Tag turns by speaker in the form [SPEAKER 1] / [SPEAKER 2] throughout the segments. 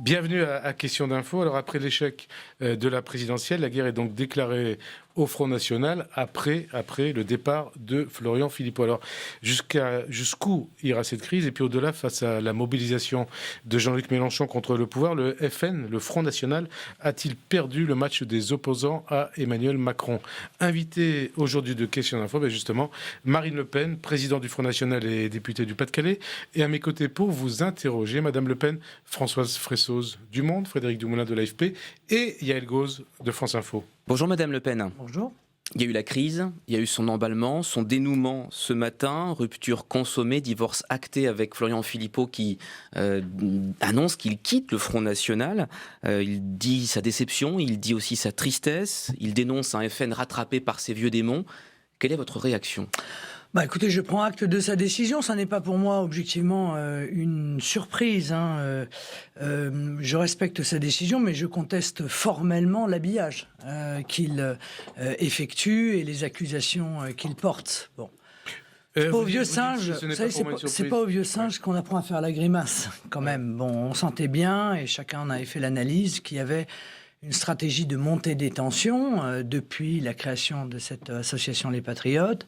[SPEAKER 1] Bienvenue à Question d'Info. Alors après l'échec de la présidentielle, la guerre est donc déclarée au Front National après le départ de Florian Philippot. Alors jusqu'où ira cette crise? Et puis au-delà, face à la mobilisation de Jean-Luc Mélenchon contre le pouvoir, le FN, le Front National, a-t-il perdu le match des opposants à Emmanuel Macron? Invité aujourd'hui de Question d'Info, justement, Marine Le Pen, présidente du Front National et députée du Pas-de-Calais. Et à mes côtés pour vous interroger, Madame Le Pen, Françoise Fressoz du Monde, Frédéric Dumoulin de l'AFP et Yael Gauze de France Info.
[SPEAKER 2] Bonjour Madame Le Pen.
[SPEAKER 3] Bonjour.
[SPEAKER 2] Il y a eu la crise, il y a eu son emballement, son dénouement ce matin, rupture consommée, divorce acté avec Florian Philippot qui annonce qu'il quitte le Front National. Il dit sa déception, il dit aussi sa tristesse, il dénonce un FN rattrapé par ses vieux démons. Quelle est votre réaction ?
[SPEAKER 3] Écoutez, je prends acte de sa décision. Ça n'est pas pour moi, objectivement, une surprise. Je respecte sa décision, mais je conteste formellement l'habillage qu'il effectue et les accusations qu'il porte. Bon. C'est pas au vieux singe, c'est pas au vieux singe qu'on apprend à faire la grimace, quand même. Bon, on sentait bien, et chacun en avait fait l'analyse, qu'il y avait une stratégie de montée des tensions depuis la création de cette association Les Patriotes.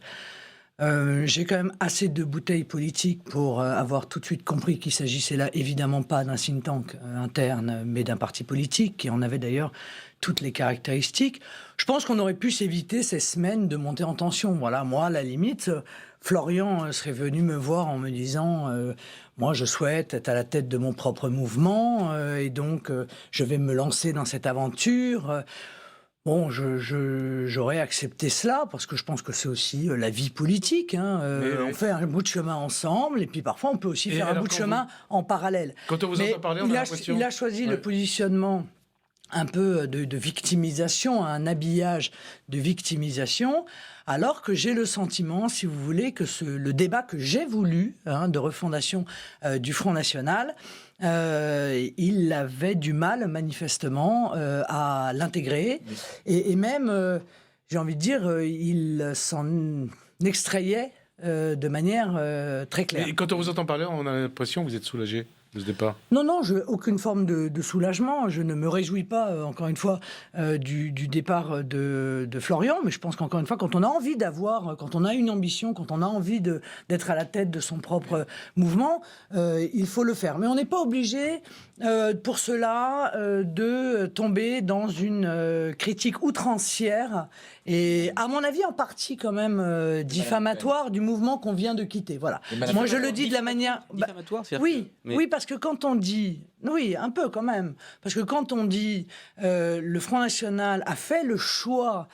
[SPEAKER 3] J'ai quand même assez de bouteilles politiques pour avoir tout de suite compris qu'il s'agissait là évidemment pas d'un think tank interne, mais d'un parti politique qui en avait d'ailleurs toutes les caractéristiques. Je pense qu'on aurait pu s'éviter ces semaines de montée en tension. Voilà, moi, à la limite, Florian serait venu me voir en me disant moi, je souhaite être à la tête de mon propre mouvement et donc je vais me lancer dans cette aventure. Bon, j'aurais accepté cela, parce que je pense que c'est aussi la vie politique. On fait un bout de chemin ensemble, et puis parfois on peut aussi faire un bout de chemin en parallèle.
[SPEAKER 1] Quand on vous entend parler, on a l'impression...
[SPEAKER 3] Il a choisi le positionnement un peu de victimisation, un habillage de victimisation, alors que j'ai le sentiment, si vous voulez, que le débat que j'ai voulu, de refondation du Front National, il avait du mal manifestement à l'intégrer et même, j'ai envie de dire, il s'en extrayait de manière très claire.
[SPEAKER 1] Et quand on vous entend parler, on a l'impression que vous êtes soulagé de ce départ.
[SPEAKER 3] Non, aucune forme de soulagement. Je ne me réjouis pas, encore une fois, du départ de Florian, mais je pense qu'encore une fois, quand on a envie quand on a une ambition, quand on a envie d'être à la tête de son propre mouvement, il faut le faire. Mais on n'est pas obligé, pour cela, de tomber dans une critique outrancière et, à mon avis, en partie quand même diffamatoire du mouvement qu'on vient de quitter. Voilà. Moi, je le dis de la manière...
[SPEAKER 2] Diffamatoire,
[SPEAKER 3] oui, parce que quand on dit... Oui, un peu quand même. Parce que quand on dit le Front National a fait le choix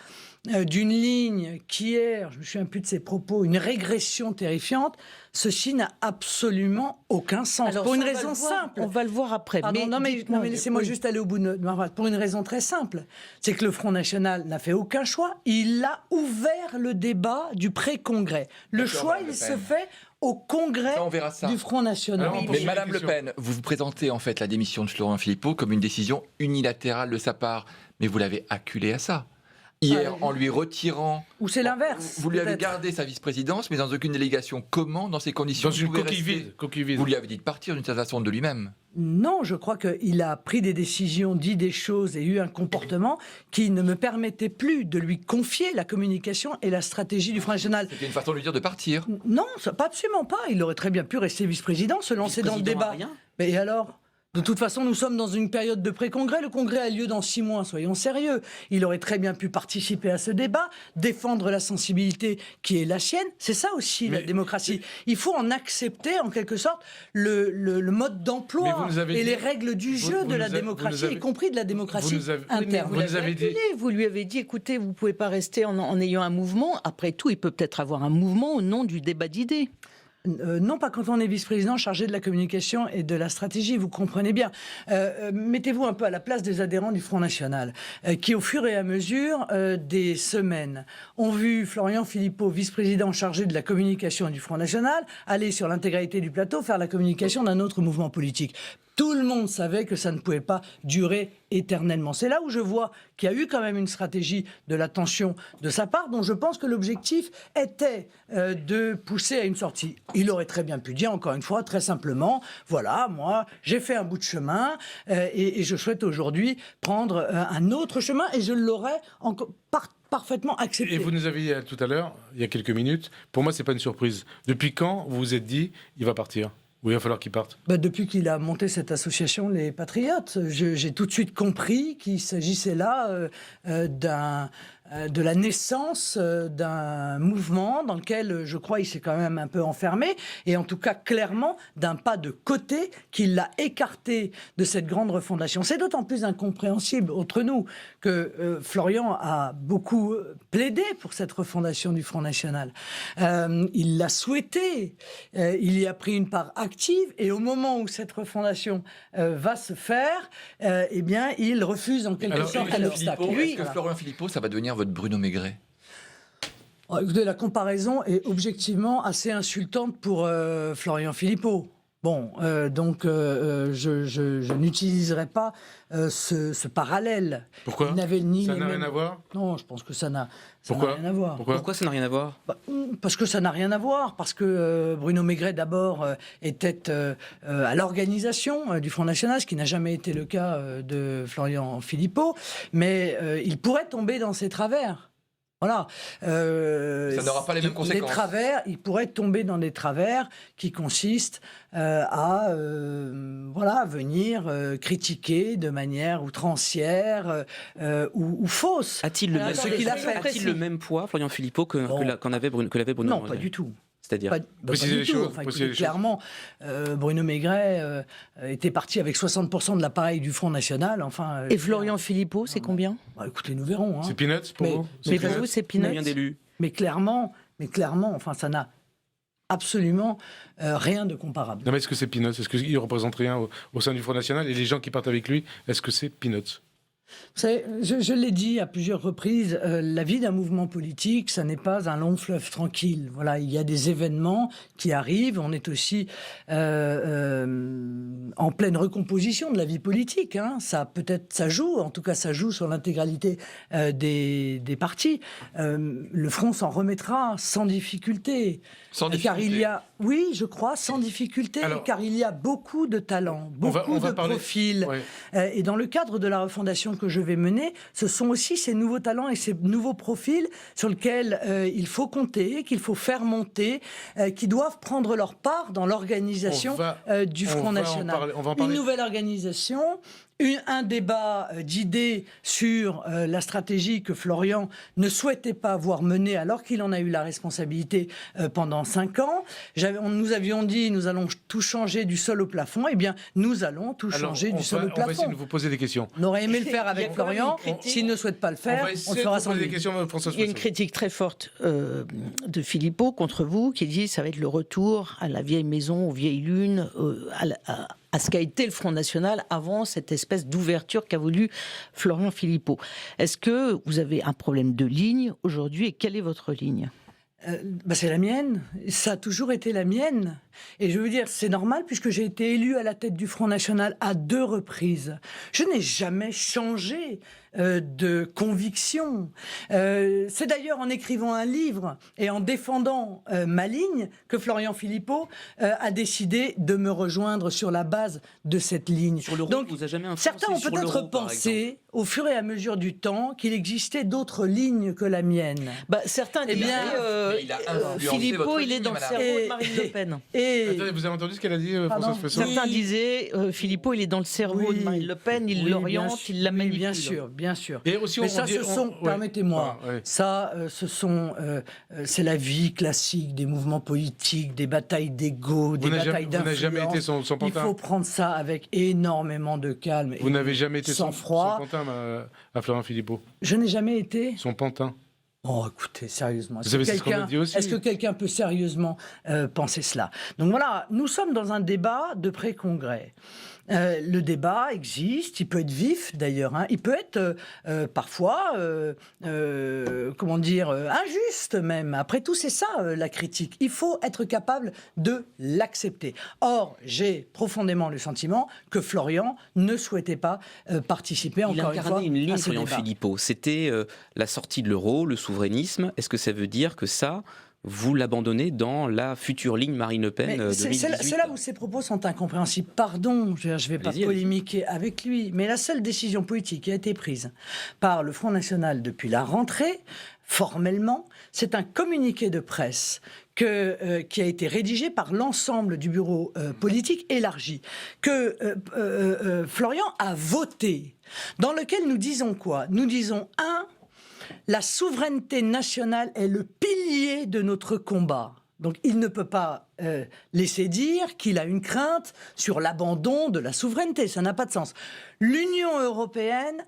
[SPEAKER 3] d'une ligne qui est, je me souviens plus de ses propos, une régression terrifiante, ceci n'a absolument aucun sens.
[SPEAKER 4] Alors,
[SPEAKER 3] pour une raison simple.
[SPEAKER 4] On va le voir après.
[SPEAKER 3] Pardon, mais laissez-moi juste aller au bout de ma phrase. Pour une raison très simple. C'est que le Front National n'a fait aucun choix. Il a ouvert le débat du pré-congrès. Le choix, il se fait au congrès du Front National.
[SPEAKER 5] Alors, mais Madame Le Pen, vous vous présentez en fait la démission de Florian Philippot comme une décision unilatérale de sa part. Mais vous l'avez acculé à ça. Hier, en lui retirant...
[SPEAKER 3] Ou c'est l'inverse.
[SPEAKER 5] Vous lui avez gardé sa vice-présidence, mais dans aucune délégation. Comment, dans ces conditions,
[SPEAKER 1] dans une coquille vide.
[SPEAKER 5] Vous lui avez dit de partir d'une certaine façon de lui-même.
[SPEAKER 3] Non, je crois qu'il a pris des décisions, dit des choses et eu un comportement qui ne me permettait plus de lui confier la communication et la stratégie du Front National.
[SPEAKER 5] C'était une façon de lui dire de partir.
[SPEAKER 3] Non, absolument pas. Il aurait très bien pu rester vice-président, se lancer dans le débat. Mais alors ? De toute façon, nous sommes dans une période de pré-congrès. Le congrès a lieu dans 6 mois, soyons sérieux. Il aurait très bien pu participer à ce débat, défendre la sensibilité qui est la sienne. C'est ça aussi, la démocratie. Il faut en accepter, en quelque sorte, le mode d'emploi et les règles du jeu de la démocratie, y compris de la démocratie interne.
[SPEAKER 4] Vous lui avez dit, écoutez, vous ne pouvez pas rester en ayant un mouvement. Après tout, il peut peut-être avoir un mouvement au nom du débat d'idées.
[SPEAKER 3] Non, pas quand on est vice-président chargé de la communication et de la stratégie, vous comprenez bien. Mettez-vous un peu à la place des adhérents du Front National, qui au fur et à mesure des semaines ont vu Florian Philippot, vice-président chargé de la communication du Front National, aller sur l'intégralité du plateau faire la communication d'un autre mouvement politique. Tout le monde savait que ça ne pouvait pas durer éternellement. C'est là où je vois qu'il y a eu quand même une stratégie de la tension de sa part, dont je pense que l'objectif était de pousser à une sortie. Il aurait très bien pu dire, encore une fois, très simplement, voilà, moi, j'ai fait un bout de chemin et je souhaite aujourd'hui prendre un autre chemin et je l'aurais encore parfaitement accepté.
[SPEAKER 1] Et vous nous avez dit tout à l'heure, il y a quelques minutes, pour moi, c'est pas une surprise. Depuis quand vous vous êtes dit, il va partir ? Ou il va falloir qu'il parte ?
[SPEAKER 3] Depuis qu'il a monté cette association, les Patriotes, j'ai tout de suite compris qu'il s'agissait là de la naissance d'un mouvement dans lequel, je crois, il s'est quand même un peu enfermé, et en tout cas, clairement, d'un pas de côté qui l'a écarté de cette grande refondation. C'est d'autant plus incompréhensible entre nous que Florian a beaucoup plaidé pour cette refondation du Front National. Il l'a souhaité, il y a pris une part active, et au moment où cette refondation va se faire, eh bien, il refuse en quelque sorte un obstacle.
[SPEAKER 5] Est-ce que Florian Philippot, ça va devenir votre Bruno Maigret ?
[SPEAKER 3] Écoutez, la comparaison est objectivement assez insultante pour Florian Philippot. Bon, donc je n'utiliserai pas ce parallèle.
[SPEAKER 1] Pourquoi ?
[SPEAKER 3] Il n'avait ni
[SPEAKER 1] Ça
[SPEAKER 3] les
[SPEAKER 1] n'a
[SPEAKER 3] mêmes-
[SPEAKER 1] rien à voir ?
[SPEAKER 3] Non, je pense que ça n'a
[SPEAKER 1] Pourquoi ?
[SPEAKER 3] rien à voir.
[SPEAKER 2] Pourquoi ça n'a rien à voir ?
[SPEAKER 3] Parce que ça n'a rien à voir, parce que Bruno Maigret d'abord était à l'organisation du Front National, ce qui n'a jamais été le cas de Florian Philippot, mais il pourrait tomber dans ses travers. Voilà.
[SPEAKER 5] Ça n'aura pas les mêmes conséquences.
[SPEAKER 3] Les travers, il pourrait tomber dans des travers qui consistent à venir critiquer de manière outrancière ou fausse.
[SPEAKER 2] A-t-il le,
[SPEAKER 4] Alors,
[SPEAKER 2] même-
[SPEAKER 3] ce qu'il a fait.
[SPEAKER 2] a-t-il le même poids, Florian Philippot, que l'avait Bruno
[SPEAKER 3] Non,
[SPEAKER 2] Maigret ?
[SPEAKER 3] pas du tout.
[SPEAKER 2] C'est-à-dire
[SPEAKER 3] Pas
[SPEAKER 1] Précisez
[SPEAKER 3] du
[SPEAKER 1] les
[SPEAKER 3] tout.
[SPEAKER 1] choses,
[SPEAKER 3] Enfin,
[SPEAKER 1] précisez
[SPEAKER 3] écoutez,
[SPEAKER 1] les choses.
[SPEAKER 3] clairement, Bruno Maigret était parti avec 60% de l'appareil du Front National. Enfin,
[SPEAKER 4] Et Florian Philippot, c'est combien?
[SPEAKER 3] Écoutez, nous verrons. Hein.
[SPEAKER 1] C'est peanuts pour
[SPEAKER 3] Mais-
[SPEAKER 1] vous
[SPEAKER 4] Mais
[SPEAKER 1] peanuts
[SPEAKER 4] pour vous, c'est
[SPEAKER 2] Combien
[SPEAKER 4] peanuts.
[SPEAKER 2] d'élus ?
[SPEAKER 3] Mais clairement, enfin, ça n'a absolument rien de comparable.
[SPEAKER 1] Non, mais est-ce que c'est peanuts ? Est-ce qu'il représente rien au sein du Front National ? Et les gens qui partent avec lui, est-ce que c'est peanuts ?
[SPEAKER 3] Vous savez, je l'ai dit à plusieurs reprises, la vie d'un mouvement politique, ça n'est pas un long fleuve tranquille. Voilà, il y a des événements qui arrivent. On est aussi en pleine recomposition de la vie politique. Hein. Ça joue, en tout cas, ça joue sur l'intégralité des partis. Le Front s'en remettra sans difficulté.
[SPEAKER 5] Sans
[SPEAKER 3] Car il
[SPEAKER 5] difficulté.
[SPEAKER 3] y a, oui, je crois, sans difficulté,
[SPEAKER 1] Alors,
[SPEAKER 3] car il y a beaucoup de talents,
[SPEAKER 1] on
[SPEAKER 3] beaucoup
[SPEAKER 1] va
[SPEAKER 3] de
[SPEAKER 1] parler-
[SPEAKER 3] profils.
[SPEAKER 1] Ouais.
[SPEAKER 3] Et dans le cadre de la refondation que je vais mener, ce sont aussi ces nouveaux talents et ces nouveaux profils sur lesquels il faut compter, qu'il faut faire monter, qui doivent prendre leur part dans l'organisation du
[SPEAKER 1] on
[SPEAKER 3] Front
[SPEAKER 1] va en
[SPEAKER 3] National.
[SPEAKER 1] parler- on va en parler.
[SPEAKER 3] Une nouvelle organisation, un débat d'idées sur la stratégie que Florian ne souhaitait pas voir menée alors qu'il en a eu la responsabilité pendant 5 ans. Nous avions dit, nous allons tout changer du sol au plafond. Eh bien, nous allons tout
[SPEAKER 1] Alors,
[SPEAKER 3] changer du sol au
[SPEAKER 1] on va essayer
[SPEAKER 3] plafond.
[SPEAKER 1] de vous poser des questions.
[SPEAKER 3] On aurait aimé le faire
[SPEAKER 4] Il y a
[SPEAKER 3] avec
[SPEAKER 4] quand même
[SPEAKER 3] Florian.
[SPEAKER 4] une critique.
[SPEAKER 3] S'il ne souhaite pas le
[SPEAKER 1] On
[SPEAKER 3] faire,
[SPEAKER 1] va
[SPEAKER 3] on le
[SPEAKER 1] essayer de
[SPEAKER 3] fera
[SPEAKER 1] vous
[SPEAKER 3] sans
[SPEAKER 1] poser des
[SPEAKER 3] lui.
[SPEAKER 1] questions, François
[SPEAKER 4] Il y a une
[SPEAKER 1] Soissons.
[SPEAKER 4] critique très forte de Philippot contre vous, qui dit que ça va être le retour à la vieille maison, aux vieilles lunes, à ce qu'a été le Front National avant cette espèce d'ouverture qu'a voulu Florian Philippot. Est-ce que vous avez un problème de ligne aujourd'hui et quelle est votre ligne ?
[SPEAKER 3] C'est la mienne. Ça a toujours été la mienne. Et je veux dire, c'est normal puisque j'ai été élu à la tête du Front National à 2 reprises. Je n'ai jamais changé de conviction. C'est d'ailleurs en écrivant un livre et en défendant ma ligne que Florian Philippot a décidé de me rejoindre sur la base de cette ligne.
[SPEAKER 2] Sur le rôle,
[SPEAKER 3] Donc,
[SPEAKER 2] vous a jamais influencé
[SPEAKER 3] certains ont
[SPEAKER 2] sur
[SPEAKER 3] peut-être
[SPEAKER 2] l'euro, par exemple.
[SPEAKER 3] pensé, au fur et à mesure du temps, qu'il existait d'autres lignes que la mienne.
[SPEAKER 4] Certains
[SPEAKER 3] Eh
[SPEAKER 4] disent
[SPEAKER 3] bien,
[SPEAKER 5] mais il a influencé
[SPEAKER 4] Philippot,
[SPEAKER 5] votre
[SPEAKER 4] il est
[SPEAKER 5] ligne,
[SPEAKER 4] dans le
[SPEAKER 5] madame.
[SPEAKER 4] cerveau de Marine Le Pen.
[SPEAKER 3] Et
[SPEAKER 1] Attendez, vous avez entendu ce qu'elle a dit,
[SPEAKER 3] Pardon
[SPEAKER 1] François Soissons ?
[SPEAKER 3] Oui.
[SPEAKER 4] Certains disaient Philippot, il est dans le cerveau
[SPEAKER 3] Oui.
[SPEAKER 4] de Marine Le Pen, il
[SPEAKER 3] oui,
[SPEAKER 4] l'oriente,
[SPEAKER 3] bien
[SPEAKER 4] il la
[SPEAKER 3] sûr, oui,
[SPEAKER 4] manipule.
[SPEAKER 3] bien sûr, bien sûr.
[SPEAKER 1] Et aussi,
[SPEAKER 3] Mais
[SPEAKER 1] on
[SPEAKER 3] ça,
[SPEAKER 1] dit-
[SPEAKER 3] ce sont,
[SPEAKER 1] ouais.
[SPEAKER 3] permettez-moi,
[SPEAKER 1] Ah, ouais.
[SPEAKER 3] ça, c'est la vie classique des mouvements politiques, des batailles d'ego, des
[SPEAKER 1] Vous n'avez
[SPEAKER 3] batailles
[SPEAKER 1] jamais- vous n'avez jamais
[SPEAKER 3] d'influence.
[SPEAKER 1] été son
[SPEAKER 3] Il
[SPEAKER 1] pantin.
[SPEAKER 3] faut prendre ça avec énormément de calme.
[SPEAKER 1] Vous
[SPEAKER 3] et
[SPEAKER 1] n'avez jamais été
[SPEAKER 3] sans
[SPEAKER 1] son
[SPEAKER 3] froid.
[SPEAKER 1] pantin à Florian Philippot.
[SPEAKER 3] Je n'ai jamais été.
[SPEAKER 1] Son pantin.
[SPEAKER 3] Oh, écoutez, sérieusement.
[SPEAKER 1] Vous savez, c'est ce qu'on a dit aussi.
[SPEAKER 3] Est-ce que quelqu'un peut sérieusement penser cela? Donc voilà, nous sommes dans un débat de pré-congrès. Le débat existe, il peut être vif d'ailleurs, hein. Il peut être parfois, comment dire, injuste même. Après tout, c'est ça la critique. Il faut être capable de l'accepter. Or, j'ai profondément le sentiment que Florian ne souhaitait pas participer encore une fois.
[SPEAKER 2] Il incarnait une ligne,
[SPEAKER 3] à ce
[SPEAKER 2] Florian
[SPEAKER 3] débat.
[SPEAKER 2] Philippot. C'était la sortie de l'euro, le souverainisme. Est-ce que ça veut dire que ça, vous l'abandonnez dans la future ligne Marine Le Pen
[SPEAKER 3] Mais c'est
[SPEAKER 2] 2018?
[SPEAKER 3] là où ses propos sont incompréhensibles. Pardon, je ne vais pas
[SPEAKER 2] Allez-y,
[SPEAKER 3] polémiquer avec lui, mais la seule décision politique qui a été prise par le Front National depuis la rentrée, formellement, c'est un communiqué de presse qui a été rédigé par l'ensemble du bureau politique élargi, que Florian a voté, dans lequel nous disons quoi? Nous disons, la souveraineté nationale est le pilier de notre combat. Donc il ne peut pas laisser dire qu'il a une crainte sur l'abandon de la souveraineté. Ça n'a pas de sens. L'Union européenne,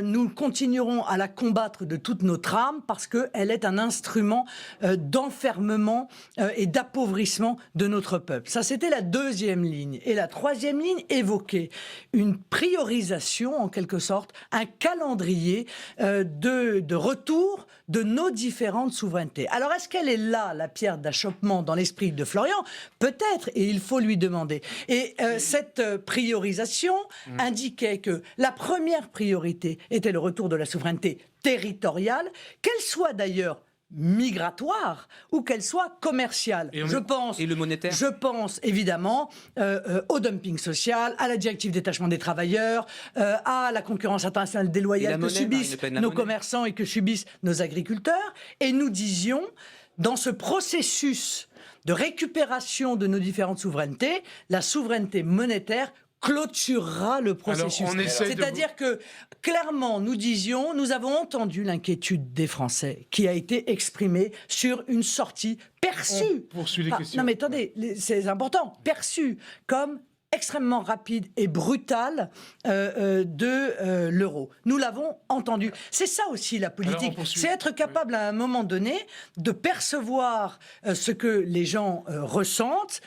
[SPEAKER 3] nous continuerons à la combattre de toute notre âme parce qu'elle est un instrument d'enfermement et d'appauvrissement de notre peuple. Ça, c'était la deuxième ligne. Et la troisième ligne évoquait une priorisation, en quelque sorte, un calendrier de retour de nos différentes souverainetés. Alors, est-ce qu'elle est là, la pierre d'achoppement dans l'esprit de Florian? Peut-être, et il faut lui demander. Et cette priorisation indiquait que la première priorité était le retour de la souveraineté territoriale, qu'elle soit d'ailleurs migratoire ou qu'elle soit commerciale.
[SPEAKER 2] Et le monétaire?
[SPEAKER 3] Je pense évidemment au dumping social, à la directive détachement des travailleurs, à la concurrence internationale déloyale que subissent nos commerçants et que subissent nos agriculteurs. Et nous disions, dans ce processus de récupération de nos différentes souverainetés, la souveraineté monétaire clôturera le processus. C'est-à-dire que, clairement, nous disions, nous avons entendu l'inquiétude des Français qui a été exprimée sur une sortie perçue.
[SPEAKER 1] On poursuit les questions.
[SPEAKER 3] Non mais attendez, c'est important, perçue comme extrêmement rapide et brutale de l'euro. Nous l'avons entendu. C'est ça aussi la politique. C'est être capable à un moment donné de percevoir ce que les gens ressentent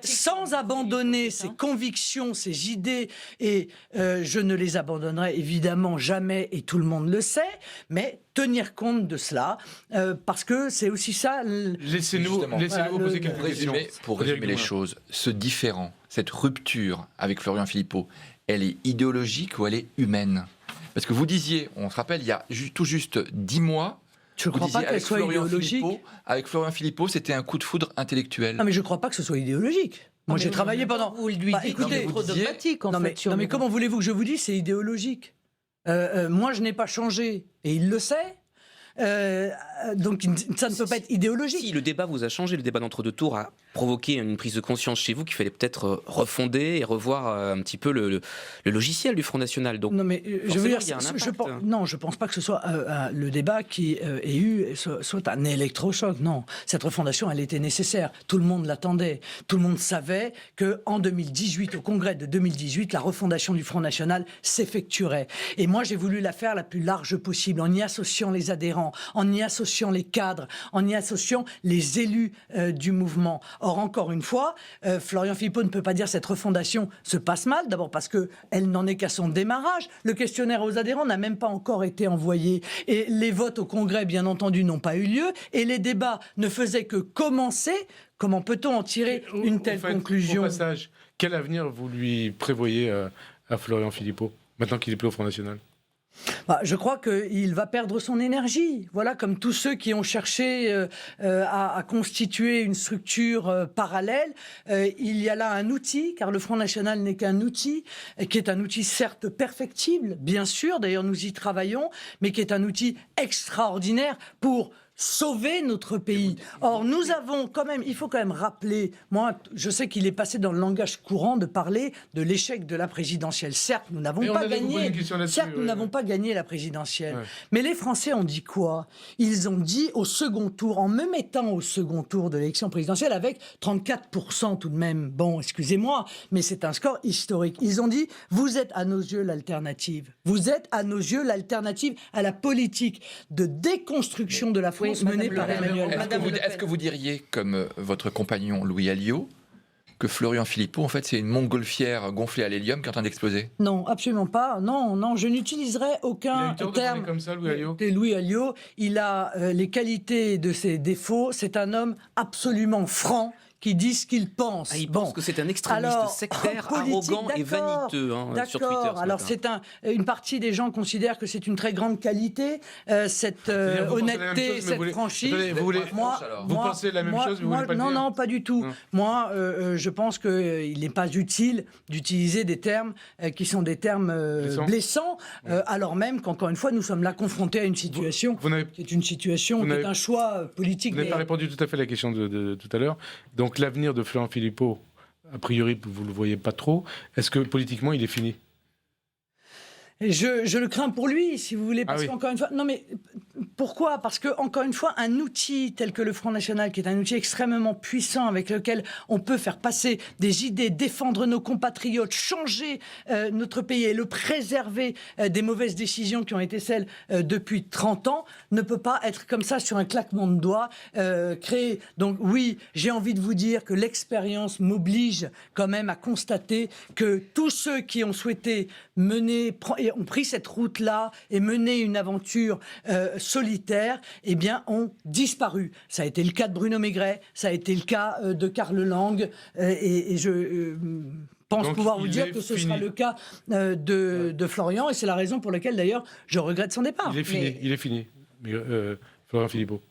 [SPEAKER 3] sans abandonner ses convictions, ses idées. Et je ne les abandonnerai évidemment jamais et tout le monde le sait, mais tenir compte de cela parce que c'est aussi ça.
[SPEAKER 1] Laissez-nous poser quelques questions.
[SPEAKER 5] Pour résumer les choses, ce différend, cette rupture avec Florian Philippot, elle est idéologique ou elle est humaine? Parce que vous disiez, on se rappelle, il y a tout juste 10 mois,
[SPEAKER 3] je ne crois pas qu'elle soit idéologique.
[SPEAKER 5] Avec Florian Philippot, c'était un coup de foudre intellectuel.
[SPEAKER 3] Non, mais je ne crois pas que ce soit idéologique. Moi, j'ai travaillé pendant...
[SPEAKER 4] Vous lui dites
[SPEAKER 3] écoutez,
[SPEAKER 4] trop dogmatique, en fait.
[SPEAKER 3] Non, mais comment voulez-vous que je vous dise c'est idéologique? Moi, je n'ai pas changé, et il le sait. Donc ça ne peut pas être idéologique.
[SPEAKER 2] Si le débat vous a changé, le débat d'entre-deux tours a provoqué une prise de conscience chez vous qu'il fallait peut-être refonder et revoir un petit peu le logiciel du Front National. Donc,
[SPEAKER 3] non mais je veux dire,
[SPEAKER 2] il y a un impact.
[SPEAKER 3] je pense pas que ce soit le débat qui ait eu soit un électrochoc. Non, cette refondation, elle était nécessaire. Tout le monde l'attendait. Tout le monde savait que en 2018, au congrès de 2018, la refondation du Front National s'effectuerait. Et moi, j'ai voulu la faire la plus large possible, en y associant les adhérents, en y associant les cadres, en y associant les élus du mouvement. Or, encore une fois, Florian Philippot ne peut pas dire que cette refondation se passe mal, d'abord parce qu'elle n'en est qu'à son démarrage. Le questionnaire aux adhérents n'a même pas encore été envoyé. Et les votes au Congrès, bien entendu, n'ont pas eu lieu. Et les débats ne faisaient que commencer. Comment peut-on en tirer une telle conclusion?
[SPEAKER 1] Au passage, quel avenir vous lui prévoyez à Florian Philippot, maintenant qu'il est plus au Front National?
[SPEAKER 3] Je crois qu'il va perdre son énergie. Voilà, comme tous ceux qui ont cherché à constituer une structure parallèle. Il y a là un outil, car le Front National n'est qu'un outil, qui est un outil certes perfectible, bien sûr, d'ailleurs nous y travaillons, mais qui est un outil extraordinaire pour sauver notre pays. Or, nous avons quand même, il faut quand même rappeler, moi, je sais qu'il est passé dans le langage courant de parler de l'échec de la présidentielle. Certes, nous n'avons
[SPEAKER 1] Et on
[SPEAKER 3] pas
[SPEAKER 1] allait vous poser
[SPEAKER 3] gagné.
[SPEAKER 1] une question là-dessus,
[SPEAKER 3] Certes, nous
[SPEAKER 1] ouais.
[SPEAKER 3] n'avons pas gagné la présidentielle.
[SPEAKER 1] Ouais.
[SPEAKER 3] Mais les Français ont dit quoi? Ils ont dit au second tour, en me mettant au second tour de l'élection présidentielle avec 34% tout de même. Bon, excusez-moi, mais c'est un score historique. Ils ont dit, vous êtes à nos yeux l'alternative. Vous êtes à nos yeux l'alternative à la politique de déconstruction de la France menée par Emmanuel Macron.
[SPEAKER 5] Est-ce que vous diriez, comme votre compagnon Louis Alliot, que Florian Philippot, en fait, c'est une montgolfière gonflée à l'hélium qui est en train d'exploser?
[SPEAKER 3] Non, absolument pas. Non, je n'utiliserai
[SPEAKER 1] Il a
[SPEAKER 3] aucun
[SPEAKER 1] eu tort de
[SPEAKER 3] terme.
[SPEAKER 1] parler comme ça, Louis Alliot.
[SPEAKER 3] Et Louis Alliot, il a les qualités de ses défauts. C'est un homme absolument franc qui dit ce qu'il pense.
[SPEAKER 2] Il pense que c'est un extrémiste
[SPEAKER 3] Alors,
[SPEAKER 2] sectaire,
[SPEAKER 3] politique,
[SPEAKER 2] arrogant et
[SPEAKER 3] d'accord,
[SPEAKER 2] vaniteux sur Twitter.
[SPEAKER 3] D'accord.
[SPEAKER 2] ce
[SPEAKER 3] Alors
[SPEAKER 2] matin.
[SPEAKER 3] une partie des gens considèrent que c'est une très grande qualité, cette
[SPEAKER 1] C'est-à-dire, vous pensez la même
[SPEAKER 3] honnêteté,
[SPEAKER 1] chose, mais
[SPEAKER 3] cette
[SPEAKER 1] vous voulez-
[SPEAKER 3] franchise.
[SPEAKER 1] Attendez, vous voulez- Vous pensez la même chose, mais vous voulez pas le
[SPEAKER 3] non,
[SPEAKER 1] dire.
[SPEAKER 3] non, pas du tout.
[SPEAKER 1] Non.
[SPEAKER 3] Moi, je pense qu'il n'est pas utile d'utiliser des termes qui sont des termes blessants, alors même qu'encore une fois, nous sommes là confrontés à une situation
[SPEAKER 1] Vous n'avez
[SPEAKER 3] qui est une situation,
[SPEAKER 1] vous
[SPEAKER 3] qui est
[SPEAKER 1] n'avez-
[SPEAKER 3] un choix politique.
[SPEAKER 1] Vous n'avez pas répondu tout à fait à la question de tout à l'heure. Donc l'avenir de Florian Philippot, a priori, vous ne le voyez pas trop. Est-ce que politiquement, il est fini?
[SPEAKER 3] Je le crains pour lui, si vous voulez, parce
[SPEAKER 1] Ah oui.
[SPEAKER 3] qu'encore une fois... Non, mais pourquoi? Parce que, encore une fois, un outil tel que le Front National, qui est un outil extrêmement puissant, avec lequel on peut faire passer des idées, défendre nos compatriotes, changer notre pays et le préserver des mauvaises décisions qui ont été celles depuis 30 ans, ne peut pas être comme ça, sur un claquement de doigts, créé. Donc oui, j'ai envie de vous dire que l'expérience m'oblige quand même à constater que tous ceux qui ont souhaité mener... et ont pris cette route-là et mené une aventure solitaire, eh bien, ont disparu. Ça a été le cas de Bruno Maigret, ça a été le cas de Karl Lang, et je pense
[SPEAKER 1] Donc,
[SPEAKER 3] pouvoir vous
[SPEAKER 1] il
[SPEAKER 3] dire
[SPEAKER 1] est
[SPEAKER 3] que ce
[SPEAKER 1] fini.
[SPEAKER 3] sera le cas de Florian, et c'est la raison pour laquelle, d'ailleurs, je regrette son départ.
[SPEAKER 1] Il est fini,
[SPEAKER 3] Mais,
[SPEAKER 1] il est fini. Mais, Florian Philippot.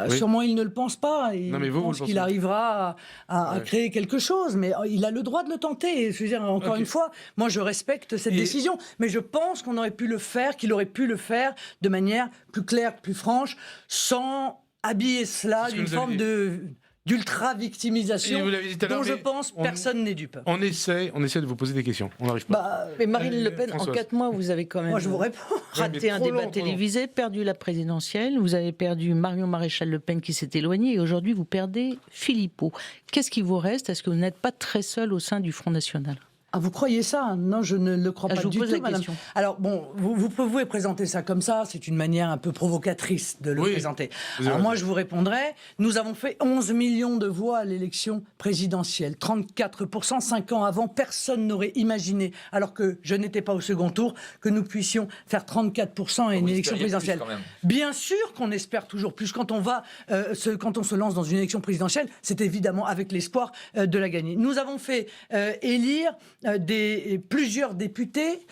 [SPEAKER 1] Oui.
[SPEAKER 3] sûrement, il ne le pense pas. Il
[SPEAKER 1] Non, mais vous
[SPEAKER 3] pense
[SPEAKER 1] le
[SPEAKER 3] qu'il
[SPEAKER 1] pensez.
[SPEAKER 3] arrivera à
[SPEAKER 1] Ouais.
[SPEAKER 3] créer quelque chose, mais il a le droit de le tenter. Et je veux dire, encore
[SPEAKER 1] Ok.
[SPEAKER 3] une fois, moi, je respecte cette décision, mais je pense qu'on aurait pu le faire, qu'il aurait pu le faire de manière plus claire, plus franche, sans habiller cela
[SPEAKER 1] C'est ce que
[SPEAKER 3] d'une
[SPEAKER 1] nous
[SPEAKER 3] forme
[SPEAKER 1] avez
[SPEAKER 3] d'ultra-victimisation
[SPEAKER 1] Et vous l'avez dit tout à l'heure,
[SPEAKER 3] dont je
[SPEAKER 1] mais
[SPEAKER 3] pense
[SPEAKER 1] on-
[SPEAKER 3] personne n'est dupe.
[SPEAKER 1] On essaie de vous poser des questions. On n'arrive pas.
[SPEAKER 3] Bah,
[SPEAKER 4] Mais Marine Le Pen, en
[SPEAKER 1] Françoise.
[SPEAKER 4] 4 mois, vous avez quand même
[SPEAKER 3] moi, je vous réponds.
[SPEAKER 4] raté un
[SPEAKER 1] trop
[SPEAKER 4] débat
[SPEAKER 1] long, trop long.
[SPEAKER 4] télévisé, perdu la présidentielle, vous avez perdu Marion Maréchal Le Pen qui s'est éloignée, et aujourd'hui vous perdez Philippot. Qu'est-ce qui vous reste? Est-ce que vous n'êtes pas très seul au sein du Front National?
[SPEAKER 3] Ah, vous croyez ça? Non, je ne le crois
[SPEAKER 4] Ah,
[SPEAKER 3] pas
[SPEAKER 4] je vous
[SPEAKER 3] du
[SPEAKER 4] pose
[SPEAKER 3] tout,
[SPEAKER 4] la
[SPEAKER 3] madame.
[SPEAKER 4] question.
[SPEAKER 3] Alors, bon, vous pouvez présenter ça comme ça, c'est une manière un peu provocatrice de le
[SPEAKER 1] Oui,
[SPEAKER 3] présenter.
[SPEAKER 1] vous avez
[SPEAKER 3] Alors, moi,
[SPEAKER 1] raison.
[SPEAKER 3] je vous répondrai, nous avons fait 11 millions de voix à l'élection présidentielle, 34%, 5 ans avant, personne n'aurait imaginé, alors que je n'étais pas au second tour, que nous puissions faire 34% à une
[SPEAKER 5] Vous
[SPEAKER 3] élection
[SPEAKER 5] espériez plus,
[SPEAKER 3] présidentielle.
[SPEAKER 5] quand même.
[SPEAKER 3] Bien sûr qu'on espère toujours plus. Quand on quand on se lance dans une élection présidentielle, c'est évidemment avec l'espoir de la gagner. Nous avons fait élire plusieurs députés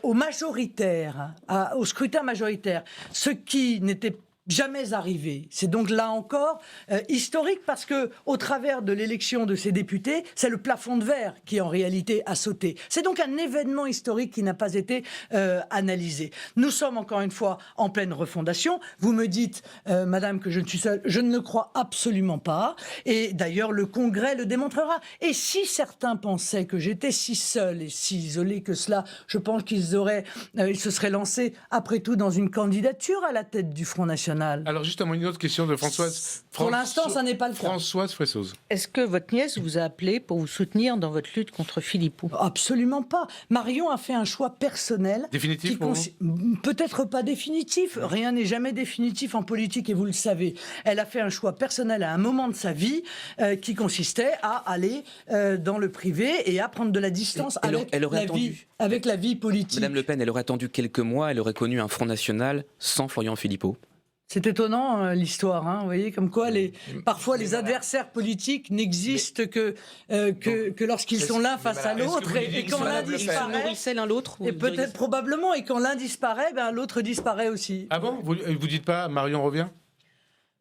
[SPEAKER 3] au majoritaire, au scrutin majoritaire, ce qui n'était jamais arrivé. C'est donc là encore historique parce que au travers de l'élection de ces députés, c'est le plafond de verre qui en réalité a sauté. C'est donc un événement historique qui n'a pas été analysé. Nous sommes encore une fois en pleine refondation. Vous me dites, madame, que je ne suis seule. Je ne le crois absolument pas. Et d'ailleurs, le Congrès le démontrera. Et si certains pensaient que j'étais si seule et si isolée que cela, je pense qu'ils se seraient lancés après tout dans une candidature à la tête du Front National.
[SPEAKER 1] Alors justement, une autre question de Françoise.
[SPEAKER 3] Pour l'instant, ça n'est pas le cas.
[SPEAKER 1] Françoise Fressoz.
[SPEAKER 4] Est-ce que votre nièce vous a appelé pour vous soutenir dans votre lutte contre Philippot?
[SPEAKER 3] Absolument pas. Marion a fait un choix personnel.
[SPEAKER 1] Définitif
[SPEAKER 3] qui
[SPEAKER 1] pour
[SPEAKER 3] peut-être pas définitif. Rien n'est jamais définitif en politique et vous le savez. Elle a fait un choix personnel à un moment de sa vie qui consistait à aller dans le privé et à prendre de la distance
[SPEAKER 2] Elle aurait
[SPEAKER 3] avec la vie politique.
[SPEAKER 2] Madame Le Pen, elle aurait attendu quelques mois, elle aurait connu un Front National sans Florian Philippot.
[SPEAKER 3] C'est étonnant l'histoire, hein, vous voyez, comme quoi parfois les adversaires politiques n'existent que lorsqu'ils sont l'un face à l'autre et quand l'un
[SPEAKER 2] Ils se
[SPEAKER 3] disparaît,
[SPEAKER 2] nourrissaient l'un l'autre
[SPEAKER 3] et peut-être probablement, et quand l'un disparaît, l'autre disparaît aussi.
[SPEAKER 1] Ah bon? Vous dites pas Marion revient?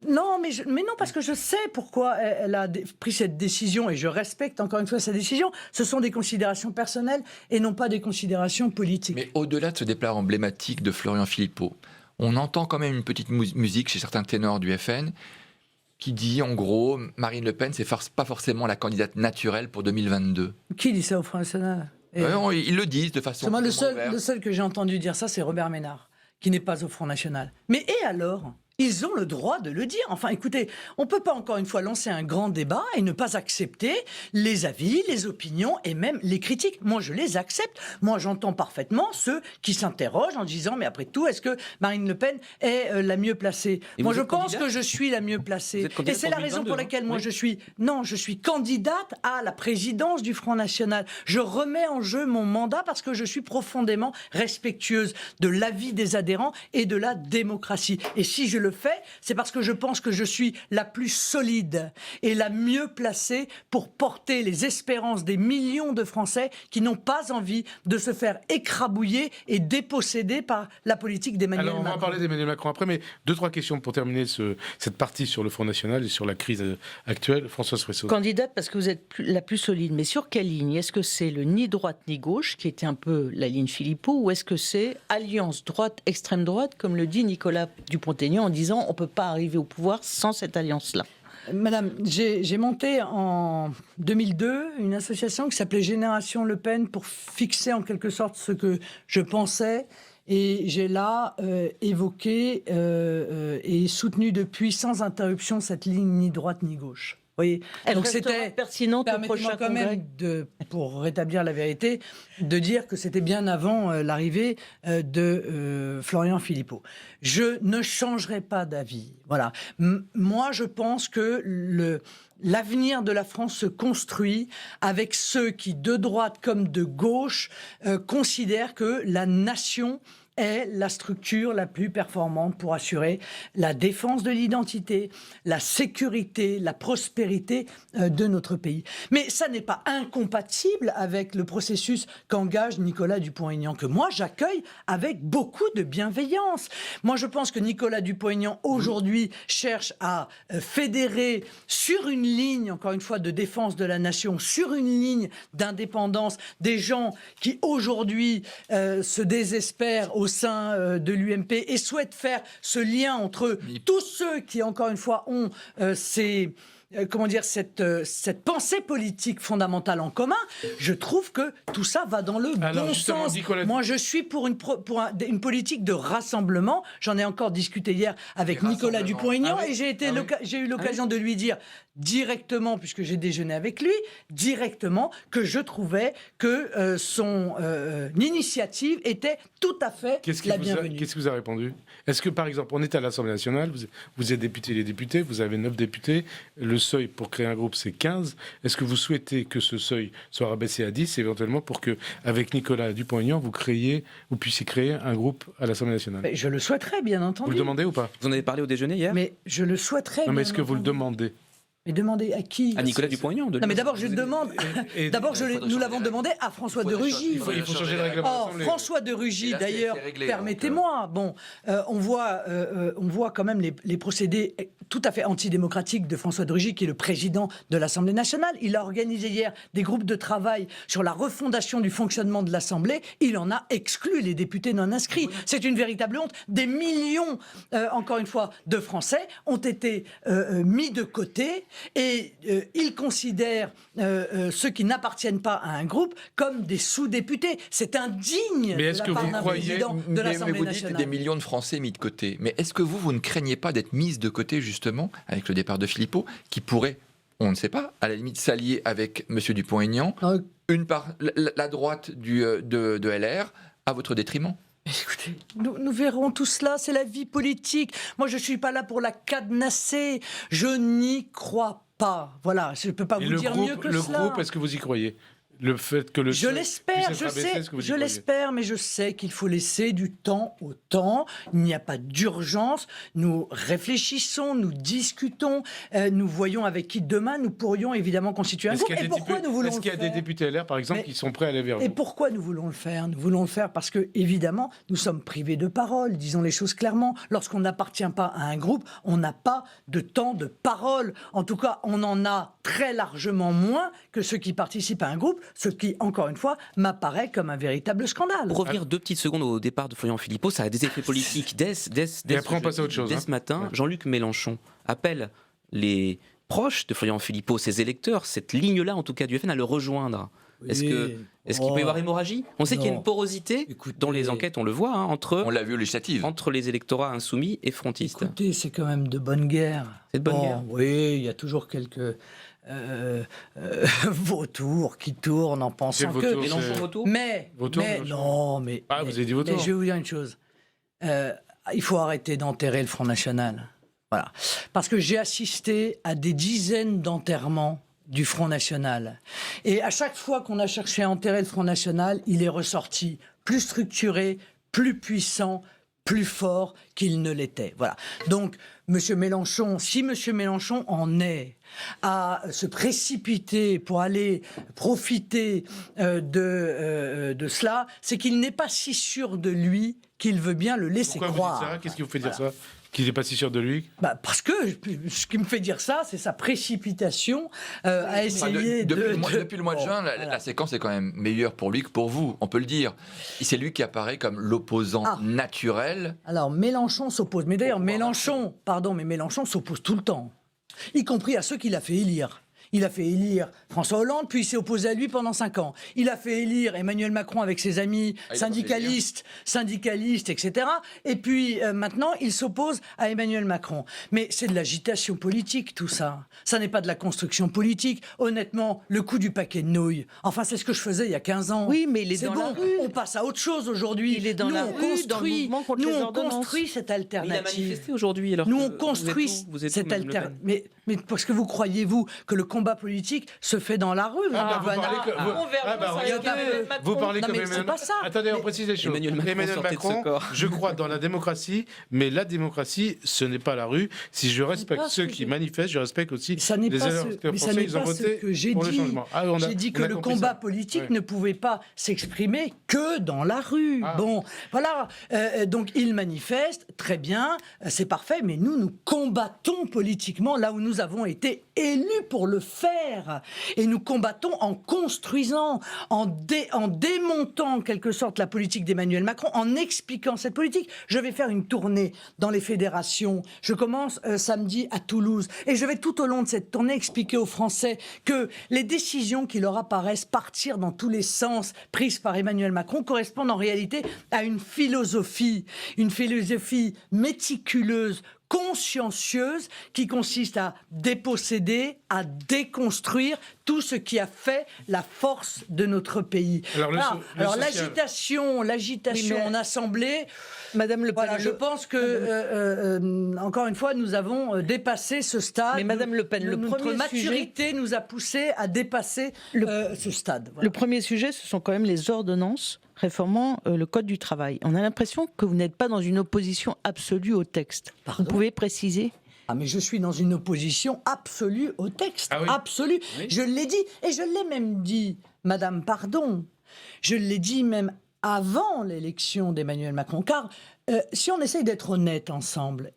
[SPEAKER 3] Non, mais non, parce que je sais pourquoi elle a pris cette décision et je respecte encore une fois sa décision. Ce sont des considérations personnelles et non pas des considérations politiques.
[SPEAKER 5] Mais au-delà de ce départ emblématique de Florian Philippot, on entend quand même une petite musique chez certains ténors du FN qui dit en gros Marine Le Pen, c'est pas forcément la candidate naturelle pour 2022.
[SPEAKER 3] Qui dit ça au Front National?
[SPEAKER 5] Ils le disent de façon.
[SPEAKER 3] Moi, le
[SPEAKER 5] ouverte.
[SPEAKER 3] seul que j'ai entendu dire ça, c'est Robert Ménard, qui n'est pas au Front National. Mais et alors? Ils ont le droit de le dire. Enfin, écoutez, on ne peut pas encore une fois lancer un grand débat et ne pas accepter les avis, les opinions et même les critiques. Moi, je les accepte. Moi, j'entends parfaitement ceux qui s'interrogent en disant, mais après tout, est-ce que Marine Le Pen est la mieux placée?
[SPEAKER 2] Et
[SPEAKER 3] moi,
[SPEAKER 2] vous
[SPEAKER 3] je
[SPEAKER 2] êtes
[SPEAKER 3] pense
[SPEAKER 2] candidate
[SPEAKER 3] que je suis la mieux placée.
[SPEAKER 2] Vous êtes candidate
[SPEAKER 3] Et c'est
[SPEAKER 2] pour
[SPEAKER 3] la raison
[SPEAKER 2] 2022,
[SPEAKER 3] pour laquelle moi,
[SPEAKER 2] oui.
[SPEAKER 3] je suis candidate à la présidence du Front National. Je remets en jeu mon mandat parce que je suis profondément respectueuse de l'avis des adhérents et de la démocratie. Et si je le fais, c'est parce que je pense que je suis la plus solide et la mieux placée pour porter les espérances des millions de Français qui n'ont pas envie de se faire écrabouiller et déposséder par la politique d'Emmanuel Macron.
[SPEAKER 1] Alors, on va parler d'Emmanuel Macron après, mais 2-3 questions pour terminer cette partie sur le Front National et sur la crise actuelle. Françoise Fresso.
[SPEAKER 4] Candidate parce que vous êtes la plus solide, mais sur quelle ligne? Est-ce que c'est le ni droite ni gauche, qui était un peu la ligne Philippot, ou est-ce que c'est alliance droite, extrême droite, comme le dit Nicolas Dupont-Aignan en disant on ne peut pas arriver au pouvoir sans cette alliance-là?
[SPEAKER 3] Madame, j'ai monté en 2002 une association qui s'appelait Génération Le Pen pour fixer en quelque sorte ce que je pensais. Et j'ai là évoqué et soutenu depuis sans interruption cette ligne ni droite ni gauche. Vous voyez,
[SPEAKER 4] Elle
[SPEAKER 3] donc
[SPEAKER 4] restera
[SPEAKER 3] c'était
[SPEAKER 4] pertinente au
[SPEAKER 3] permettez-moi
[SPEAKER 4] prochain
[SPEAKER 3] quand
[SPEAKER 4] congrès.
[SPEAKER 3] même, pour rétablir la vérité, de dire que c'était bien avant l'arrivée de Florian Philippot. Je ne changerai pas d'avis. Voilà. Moi, je pense que l'avenir de la France se construit avec ceux qui, de droite comme de gauche, considèrent que la nation est la structure la plus performante pour assurer la défense de l'identité, la sécurité, la prospérité de notre pays. Mais ça n'est pas incompatible avec le processus qu'engage Nicolas Dupont-Aignan, que moi j'accueille avec beaucoup de bienveillance. Moi je pense que Nicolas Dupont-Aignan aujourd'hui cherche à fédérer sur une ligne, encore une fois, de défense de la nation, sur une ligne d'indépendance, des gens qui aujourd'hui se désespèrent au sein de l'UMP et souhaitent faire ce lien entre tous ceux qui, encore une fois, ont cette pensée politique fondamentale en commun. Je trouve que tout ça va dans le bon sens. Moi, je suis pour une politique de rassemblement. J'en ai encore discuté hier avec Nicolas Dupont-Aignan et j'ai eu l'occasion de lui dire directement, puisque j'ai déjeuné avec lui, directement que je trouvais que son initiative était tout à fait la bienvenue.
[SPEAKER 1] Qu'est-ce que vous a répondu? Est-ce que, par exemple, on est à l'Assemblée nationale, vous êtes député, les députés, vous avez 9 députés, le seuil pour créer un groupe, c'est 15. Est-ce que vous souhaitez que ce seuil soit rabaissé à 10, éventuellement, pour que, avec Nicolas Dupont-Aignan, vous puissiez créer un groupe à l'Assemblée nationale?
[SPEAKER 3] Mais je le souhaiterais, bien entendu.
[SPEAKER 1] Vous le demandez ou pas?
[SPEAKER 2] Vous en avez parlé au déjeuner hier?
[SPEAKER 3] Mais je le souhaiterais.
[SPEAKER 1] Non, mais est-ce que vous le demandez?
[SPEAKER 3] Mais demandez à qui?
[SPEAKER 2] À Nicolas Dupont-Aignan.
[SPEAKER 3] Non, mais d'abord, je demande. D'abord, nous l'avons demandé à François de Rugy.
[SPEAKER 1] Il faut changer le règlement de
[SPEAKER 3] Or,
[SPEAKER 1] l'Assemblée.
[SPEAKER 3] François de Rugy,
[SPEAKER 5] là,
[SPEAKER 3] d'ailleurs,
[SPEAKER 5] c'est réglé,
[SPEAKER 3] permettez-moi, on voit quand même les procédés tout à fait antidémocratiques de François de Rugy, qui est le président de l'Assemblée nationale. Il a organisé hier des groupes de travail sur la refondation du fonctionnement de l'Assemblée. Il en a exclu les députés non inscrits. C'est une véritable honte. Des millions, encore une fois, de Français ont été mis de côté et ils considèrent ceux qui n'appartiennent pas à un groupe comme des sous-députés. C'est indigne
[SPEAKER 1] Mais est-ce
[SPEAKER 3] de
[SPEAKER 1] que
[SPEAKER 3] la part
[SPEAKER 1] vous
[SPEAKER 3] d'un
[SPEAKER 1] croyez-
[SPEAKER 3] président de
[SPEAKER 5] mais
[SPEAKER 3] l'Assemblée
[SPEAKER 5] vous dites
[SPEAKER 3] nationale.
[SPEAKER 5] des millions de Français mis de côté. Mais est-ce que vous ne craignez pas d'être mise de côté, justement, avec le départ de Philippot, qui pourrait, on ne sait pas, à la limite s'allier avec M. Dupont-Aignan, la droite de LR, à votre détriment?
[SPEAKER 3] Écoutez, nous verrons tout cela, c'est la vie politique. Moi, je ne suis pas là pour la cadenasser. Je n'y crois pas. Voilà, je ne peux pas
[SPEAKER 1] Et
[SPEAKER 3] vous
[SPEAKER 1] le
[SPEAKER 3] dire
[SPEAKER 1] groupe,
[SPEAKER 3] mieux que
[SPEAKER 1] le
[SPEAKER 3] cela.
[SPEAKER 1] groupe, est-ce que vous y croyez? Le fait que le
[SPEAKER 3] Je
[SPEAKER 1] seuil
[SPEAKER 3] l'espère,
[SPEAKER 1] puisse être abaissé, est-ce que vous y
[SPEAKER 3] je
[SPEAKER 1] croyez?
[SPEAKER 3] l'espère, mais je sais qu'il faut laisser du temps au temps. Il n'y a pas d'urgence. Nous réfléchissons, nous discutons, nous voyons avec qui demain nous pourrions évidemment constituer un
[SPEAKER 1] Est-ce
[SPEAKER 3] groupe.
[SPEAKER 1] qu'il y a
[SPEAKER 3] Et
[SPEAKER 1] des
[SPEAKER 3] pourquoi nous voulons
[SPEAKER 1] Est-ce qu'il y a
[SPEAKER 3] le
[SPEAKER 1] des
[SPEAKER 3] faire
[SPEAKER 1] députés LR, par exemple,
[SPEAKER 3] Mais-
[SPEAKER 1] qui sont prêts à aller vers
[SPEAKER 3] Et
[SPEAKER 1] vous?
[SPEAKER 3] pourquoi nous voulons le faire? Nous voulons le faire parce que, évidemment, nous sommes privés de parole, disons les choses clairement. Lorsqu'on n'appartient pas à un groupe, on n'a pas de temps de parole. En tout cas, on en a très largement moins que ceux qui participent à un groupe. ce qui, encore une fois, m'apparaît comme un véritable scandale.
[SPEAKER 2] Pour revenir 2 petites secondes au départ de Florian Philippot, ça a des effets politiques. Dès
[SPEAKER 1] après, on passe à autre chose,
[SPEAKER 2] dès ce matin, Jean-Luc Mélenchon appelle les proches de Florian Philippot, ses électeurs, cette ligne-là, en tout cas du FN, à le rejoindre. Est-ce qu'il peut y avoir hémorragie? On sait qu'il y a une porosité, dans les enquêtes, on le voit,
[SPEAKER 5] on l'a vu aux législatives.
[SPEAKER 2] entre les électorats insoumis et frontistes.
[SPEAKER 3] Écoutez, c'est quand même de bonne guerre.
[SPEAKER 2] C'est de bonne guerre.
[SPEAKER 3] Oui, il y a toujours quelques vautours qui tournent en pensant
[SPEAKER 1] Quel
[SPEAKER 3] que...
[SPEAKER 1] vautour,
[SPEAKER 2] Mélenchon
[SPEAKER 1] c'est-
[SPEAKER 2] vautour
[SPEAKER 1] Vautour,
[SPEAKER 3] mais
[SPEAKER 1] Mélenchon.
[SPEAKER 3] non, mais...
[SPEAKER 1] Ah, vous avez dit vautour.
[SPEAKER 3] Mais je vais vous dire une chose. Il faut arrêter d'enterrer le Front National. Voilà. Parce que j'ai assisté à des dizaines d'enterrements du Front National. Et à chaque fois qu'on a cherché à enterrer le Front National, il est ressorti plus structuré, plus puissant, plus fort qu'il ne l'était. Voilà. Donc, Monsieur Mélenchon, si Monsieur Mélenchon en est à se précipiter pour aller profiter de cela, c'est qu'il n'est pas si sûr de lui qu'il veut bien le laisser
[SPEAKER 1] Pourquoi vous
[SPEAKER 3] croire.
[SPEAKER 1] dites ça? Qu'est-ce qui vous fait dire ça? Qu'il n'est pas si sûr de lui?
[SPEAKER 3] Parce que ce qui me fait dire ça, c'est sa précipitation à essayer
[SPEAKER 5] Depuis le mois de juin, la séquence est quand même meilleure pour lui que pour vous, on peut le dire. C'est lui qui apparaît comme l'opposant naturel.
[SPEAKER 3] Alors Mélenchon s'oppose. Mais d'ailleurs, Mélenchon s'oppose tout le temps, y compris à ceux qu'il a fait élire. Il a fait élire François Hollande, puis il s'est opposé à lui pendant 5 ans. Il a fait élire Emmanuel Macron avec ses amis syndicalistes, etc. Et puis maintenant, il s'oppose à Emmanuel Macron. Mais c'est de l'agitation politique, tout ça. Ça n'est pas de la construction politique. Honnêtement, le coup du paquet de nouilles, enfin, c'est ce que je faisais il y a 15 ans.
[SPEAKER 4] Oui, mais il est
[SPEAKER 3] c'est
[SPEAKER 4] dans
[SPEAKER 3] bon,
[SPEAKER 4] la rue.
[SPEAKER 3] on passe à autre chose aujourd'hui.
[SPEAKER 4] Il est dans la rue, dans le mouvement contre les ordonnances.
[SPEAKER 3] Construit cette
[SPEAKER 2] Il a
[SPEAKER 3] alternative.
[SPEAKER 2] manifesté aujourd'hui. Alors
[SPEAKER 3] Nous,
[SPEAKER 2] que
[SPEAKER 3] on construit
[SPEAKER 2] vous êtes où,
[SPEAKER 3] cette
[SPEAKER 2] Madame Le Pen
[SPEAKER 3] alternative. Mais parce que vous croyez-vous que le combat politique se fait dans la rue?
[SPEAKER 1] Vous parlez
[SPEAKER 3] Non,
[SPEAKER 1] comme
[SPEAKER 3] mais c'est
[SPEAKER 1] Emmanuel.
[SPEAKER 3] pas ça.
[SPEAKER 1] Attendez, on
[SPEAKER 3] Mais-
[SPEAKER 1] précise les choses.
[SPEAKER 2] Emmanuel Macron sortait de ce corps.
[SPEAKER 1] je crois dans la démocratie, mais la démocratie, ce n'est pas la rue. Si je respecte
[SPEAKER 3] pas ce
[SPEAKER 1] ceux
[SPEAKER 3] que
[SPEAKER 1] qui
[SPEAKER 3] j'ai-
[SPEAKER 1] manifestent, je respecte aussi
[SPEAKER 3] Ça n'est
[SPEAKER 1] les
[SPEAKER 3] pas
[SPEAKER 1] électeurs
[SPEAKER 3] mais ça
[SPEAKER 1] français,
[SPEAKER 3] n'est
[SPEAKER 1] ils ont
[SPEAKER 3] pas ce
[SPEAKER 1] voté
[SPEAKER 3] que j'ai
[SPEAKER 1] pour le
[SPEAKER 3] dit.
[SPEAKER 1] changement.
[SPEAKER 3] J'ai dit que le
[SPEAKER 1] compris
[SPEAKER 3] combat
[SPEAKER 1] ça.
[SPEAKER 3] politique
[SPEAKER 1] Ouais.
[SPEAKER 3] ne pouvait pas s'exprimer que dans la rue.
[SPEAKER 1] Ah.
[SPEAKER 3] Bon, voilà. Donc il manifeste, très bien, c'est parfait, mais nous combattons politiquement là où nous avons été élus pour le faire. Et nous combattons en construisant, en démontant en quelque sorte la politique d'Emmanuel Macron, en expliquant cette politique. Je vais faire une tournée dans les fédérations. Je commence samedi à Toulouse. Et je vais tout au long de cette tournée expliquer aux Français que les décisions qui leur apparaissent partir dans tous les sens prises par Emmanuel Macron correspondent en réalité à une philosophie méticuleuse, consciencieuse, qui consiste à déposséder, à déconstruire tout ce qui a fait la force de notre pays.
[SPEAKER 1] Alors,
[SPEAKER 3] Alors l'agitation
[SPEAKER 4] Oui, mais-
[SPEAKER 3] en assemblée,
[SPEAKER 4] Madame Le Pen,
[SPEAKER 3] voilà, je pense que, encore une fois, nous avons dépassé ce stade.
[SPEAKER 4] Mais Madame Le Pen, le
[SPEAKER 3] notre
[SPEAKER 4] premier
[SPEAKER 3] maturité nous a poussé à dépasser ce stade. Voilà.
[SPEAKER 4] Le premier sujet, ce sont quand même les ordonnances réformant le Code du travail. On a l'impression que vous n'êtes pas dans une opposition absolue au texte.
[SPEAKER 3] Pardon ?
[SPEAKER 4] Vous pouvez préciser ?
[SPEAKER 3] Ah, mais je suis dans une opposition absolue au texte.
[SPEAKER 1] Ah oui.
[SPEAKER 3] Absolue.
[SPEAKER 2] Oui.
[SPEAKER 3] Je l'ai dit, et je l'ai même dit, Madame, pardon. Je l'ai dit même avant l'élection d'Emmanuel Macron. Car si on essaye d'être honnête ensemble,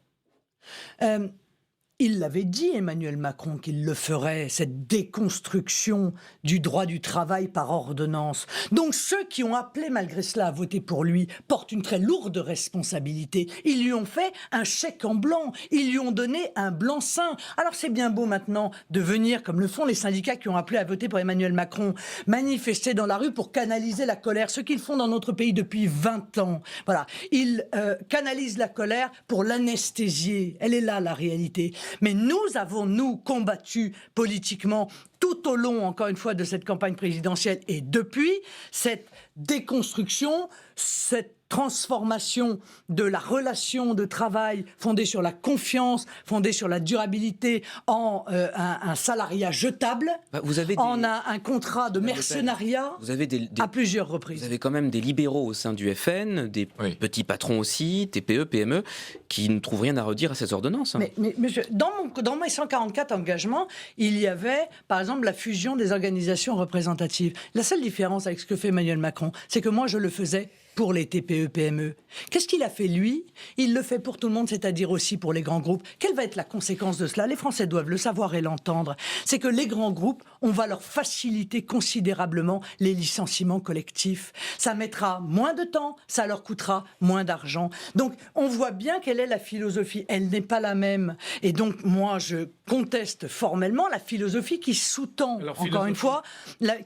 [SPEAKER 3] il l'avait dit, Emmanuel Macron, qu'il le ferait, cette déconstruction du droit du travail par ordonnance. Donc ceux qui ont appelé malgré cela à voter pour lui portent une très lourde responsabilité. Ils lui ont fait un chèque en blanc, ils lui ont donné un blanc-seing. Alors c'est bien beau maintenant de venir, comme le font les syndicats qui ont appelé à voter pour Emmanuel Macron, manifester dans la rue pour canaliser la colère, ce qu'ils font dans notre pays depuis 20 ans. Voilà, ils canalisent la colère pour l'anesthésier. Elle est là la réalité. Mais nous avons, nous, combattu politiquement tout au long, encore une fois, de cette campagne présidentielle et depuis, cette déconstruction, cette transformation de la relation de travail fondée sur la confiance, fondée sur la durabilité, en un salariat jetable,
[SPEAKER 2] Vous avez
[SPEAKER 3] en un contrat de mercenariat
[SPEAKER 2] Vous avez
[SPEAKER 3] à plusieurs
[SPEAKER 2] Vous
[SPEAKER 3] reprises.
[SPEAKER 2] avez quand même des libéraux au sein du FN, des
[SPEAKER 5] Oui.
[SPEAKER 2] petits patrons aussi, TPE, PME, qui ne trouvent rien à redire à ces ordonnances. hein.
[SPEAKER 3] Mais monsieur, dans mes 144 engagements, il y avait, par exemple, la fusion des organisations représentatives. La seule différence avec ce que fait Emmanuel Macron, c'est que moi, je le faisais pour les TPE-PME. Qu'est-ce qu'il a fait, lui? Il le fait pour tout le monde, c'est-à-dire aussi pour les grands groupes. Quelle va être la conséquence de cela? Les Français doivent le savoir et l'entendre. C'est que les grands groupes, on va leur faciliter considérablement les licenciements collectifs. Ça mettra moins de temps, ça leur coûtera moins d'argent. Donc, on voit bien quelle est la philosophie. Elle n'est pas la même. Et donc, moi, je conteste formellement la philosophie qui sous-tend, encore une fois,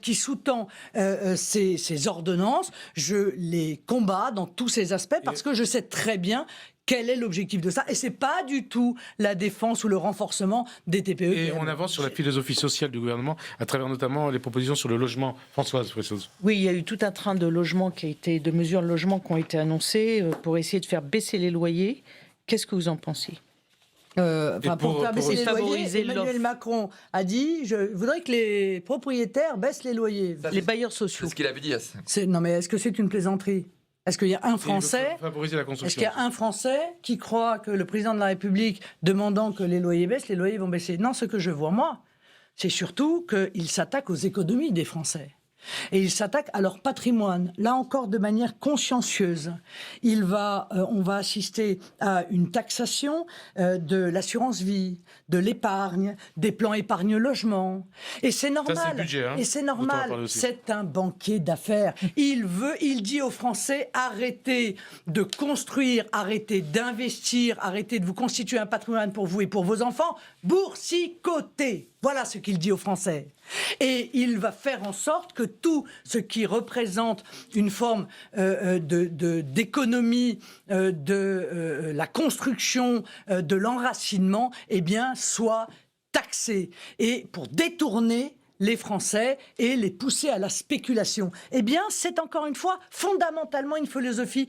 [SPEAKER 3] qui sous-tend ces ordonnances. Je les combats dans tous ces aspects parce que je sais très bien quel est l'objectif de ça. Et c'est pas du tout la défense ou le renforcement des TPE.
[SPEAKER 1] Et on avance sur la philosophie sociale du gouvernement à travers notamment les propositions sur le logement. Françoise Fressoz.
[SPEAKER 4] Oui, il y a eu tout un train de logements de mesures de logement qui ont été annoncées pour essayer de faire baisser les loyers. Qu'est-ce que vous en pensez?
[SPEAKER 3] Pour faire baisser les loyers,
[SPEAKER 4] favoriser
[SPEAKER 3] Emmanuel Macron a dit « Je voudrais que les propriétaires baissent les loyers ».
[SPEAKER 4] Les bailleurs sociaux.
[SPEAKER 5] C'est ce qu'il avait dit.
[SPEAKER 3] Non, mais est-ce que c'est une plaisanterie? Est-ce qu'il y a un Français,
[SPEAKER 1] favoriser la construction.
[SPEAKER 3] est-ce qu'il y a un Français qui croit que le président de la République, demandant que les loyers baissent, les loyers vont baisser? Non, ce que je vois, moi, c'est surtout qu'il s'attaque aux économies des Français. Et il s'attaque à leur patrimoine, là encore de manière consciencieuse. On va assister à une taxation de l'assurance vie, de l'épargne, des plans épargne-logement. Et c'est normal.
[SPEAKER 1] Ça, c'est le budget, hein.
[SPEAKER 3] Et c'est normal. C'est un banquier d'affaires. Il dit aux Français, arrêtez de construire, arrêtez d'investir, arrêtez de vous constituer un patrimoine pour vous et pour vos enfants, boursicotez. Voilà ce qu'il dit aux Français. Et il va faire en sorte que tout ce qui représente une forme d'économie, de la construction, de l'enracinement, eh bien, soit taxé. Et pour détourner les Français et les pousser à la spéculation. Eh bien, c'est encore une fois fondamentalement une philosophie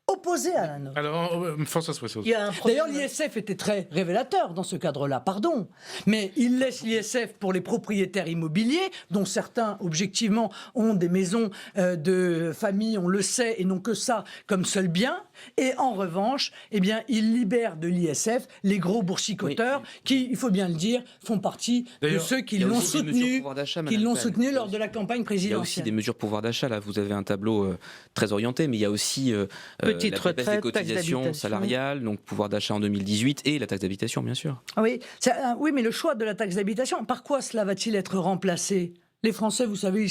[SPEAKER 3] opposé à la nôtre.
[SPEAKER 1] Alors, François Fressoz.
[SPEAKER 3] D'ailleurs, l'ISF était très révélateur dans ce cadre-là, pardon. Mais il laisse l'ISF pour les propriétaires immobiliers, dont certains, objectivement, ont des maisons de famille, on le sait, et non que ça, comme seul bien. Et en revanche, eh bien, il libère de l'ISF les gros boursicoteurs qui, il faut bien le dire, font partie de ceux qui l'ont soutenu, lors de la campagne présidentielle.
[SPEAKER 2] Il y a aussi des mesures pouvoir d'achat. Là, vous avez un tableau très orienté, mais il y a aussi
[SPEAKER 4] petite
[SPEAKER 2] la baisse des
[SPEAKER 4] retraite,
[SPEAKER 2] cotisations salariales, donc pouvoir d'achat en 2018 et la taxe d'habitation, bien sûr.
[SPEAKER 3] Oui, oui, mais le choix de la taxe d'habitation, par quoi cela va-t-il être remplacé ? Les Français, vous savez,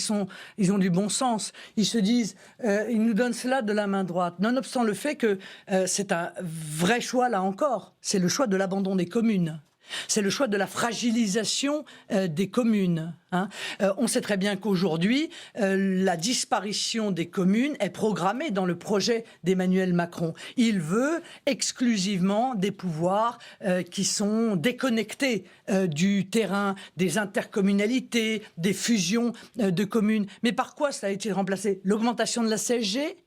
[SPEAKER 3] ils ont du bon sens. Ils se disent, ils nous donnent cela de la main droite. Nonobstant le fait que c'est un vrai choix, là encore. C'est le choix de l'abandon des communes. C'est le choix de la fragilisation des communes. Hein. On sait très bien qu'aujourd'hui, la disparition des communes est programmée dans le projet d'Emmanuel Macron. Il veut exclusivement des pouvoirs qui sont déconnectés du terrain, des intercommunalités, des fusions de communes. Mais par quoi cela a-t-il remplacé? L'augmentation de la CSG?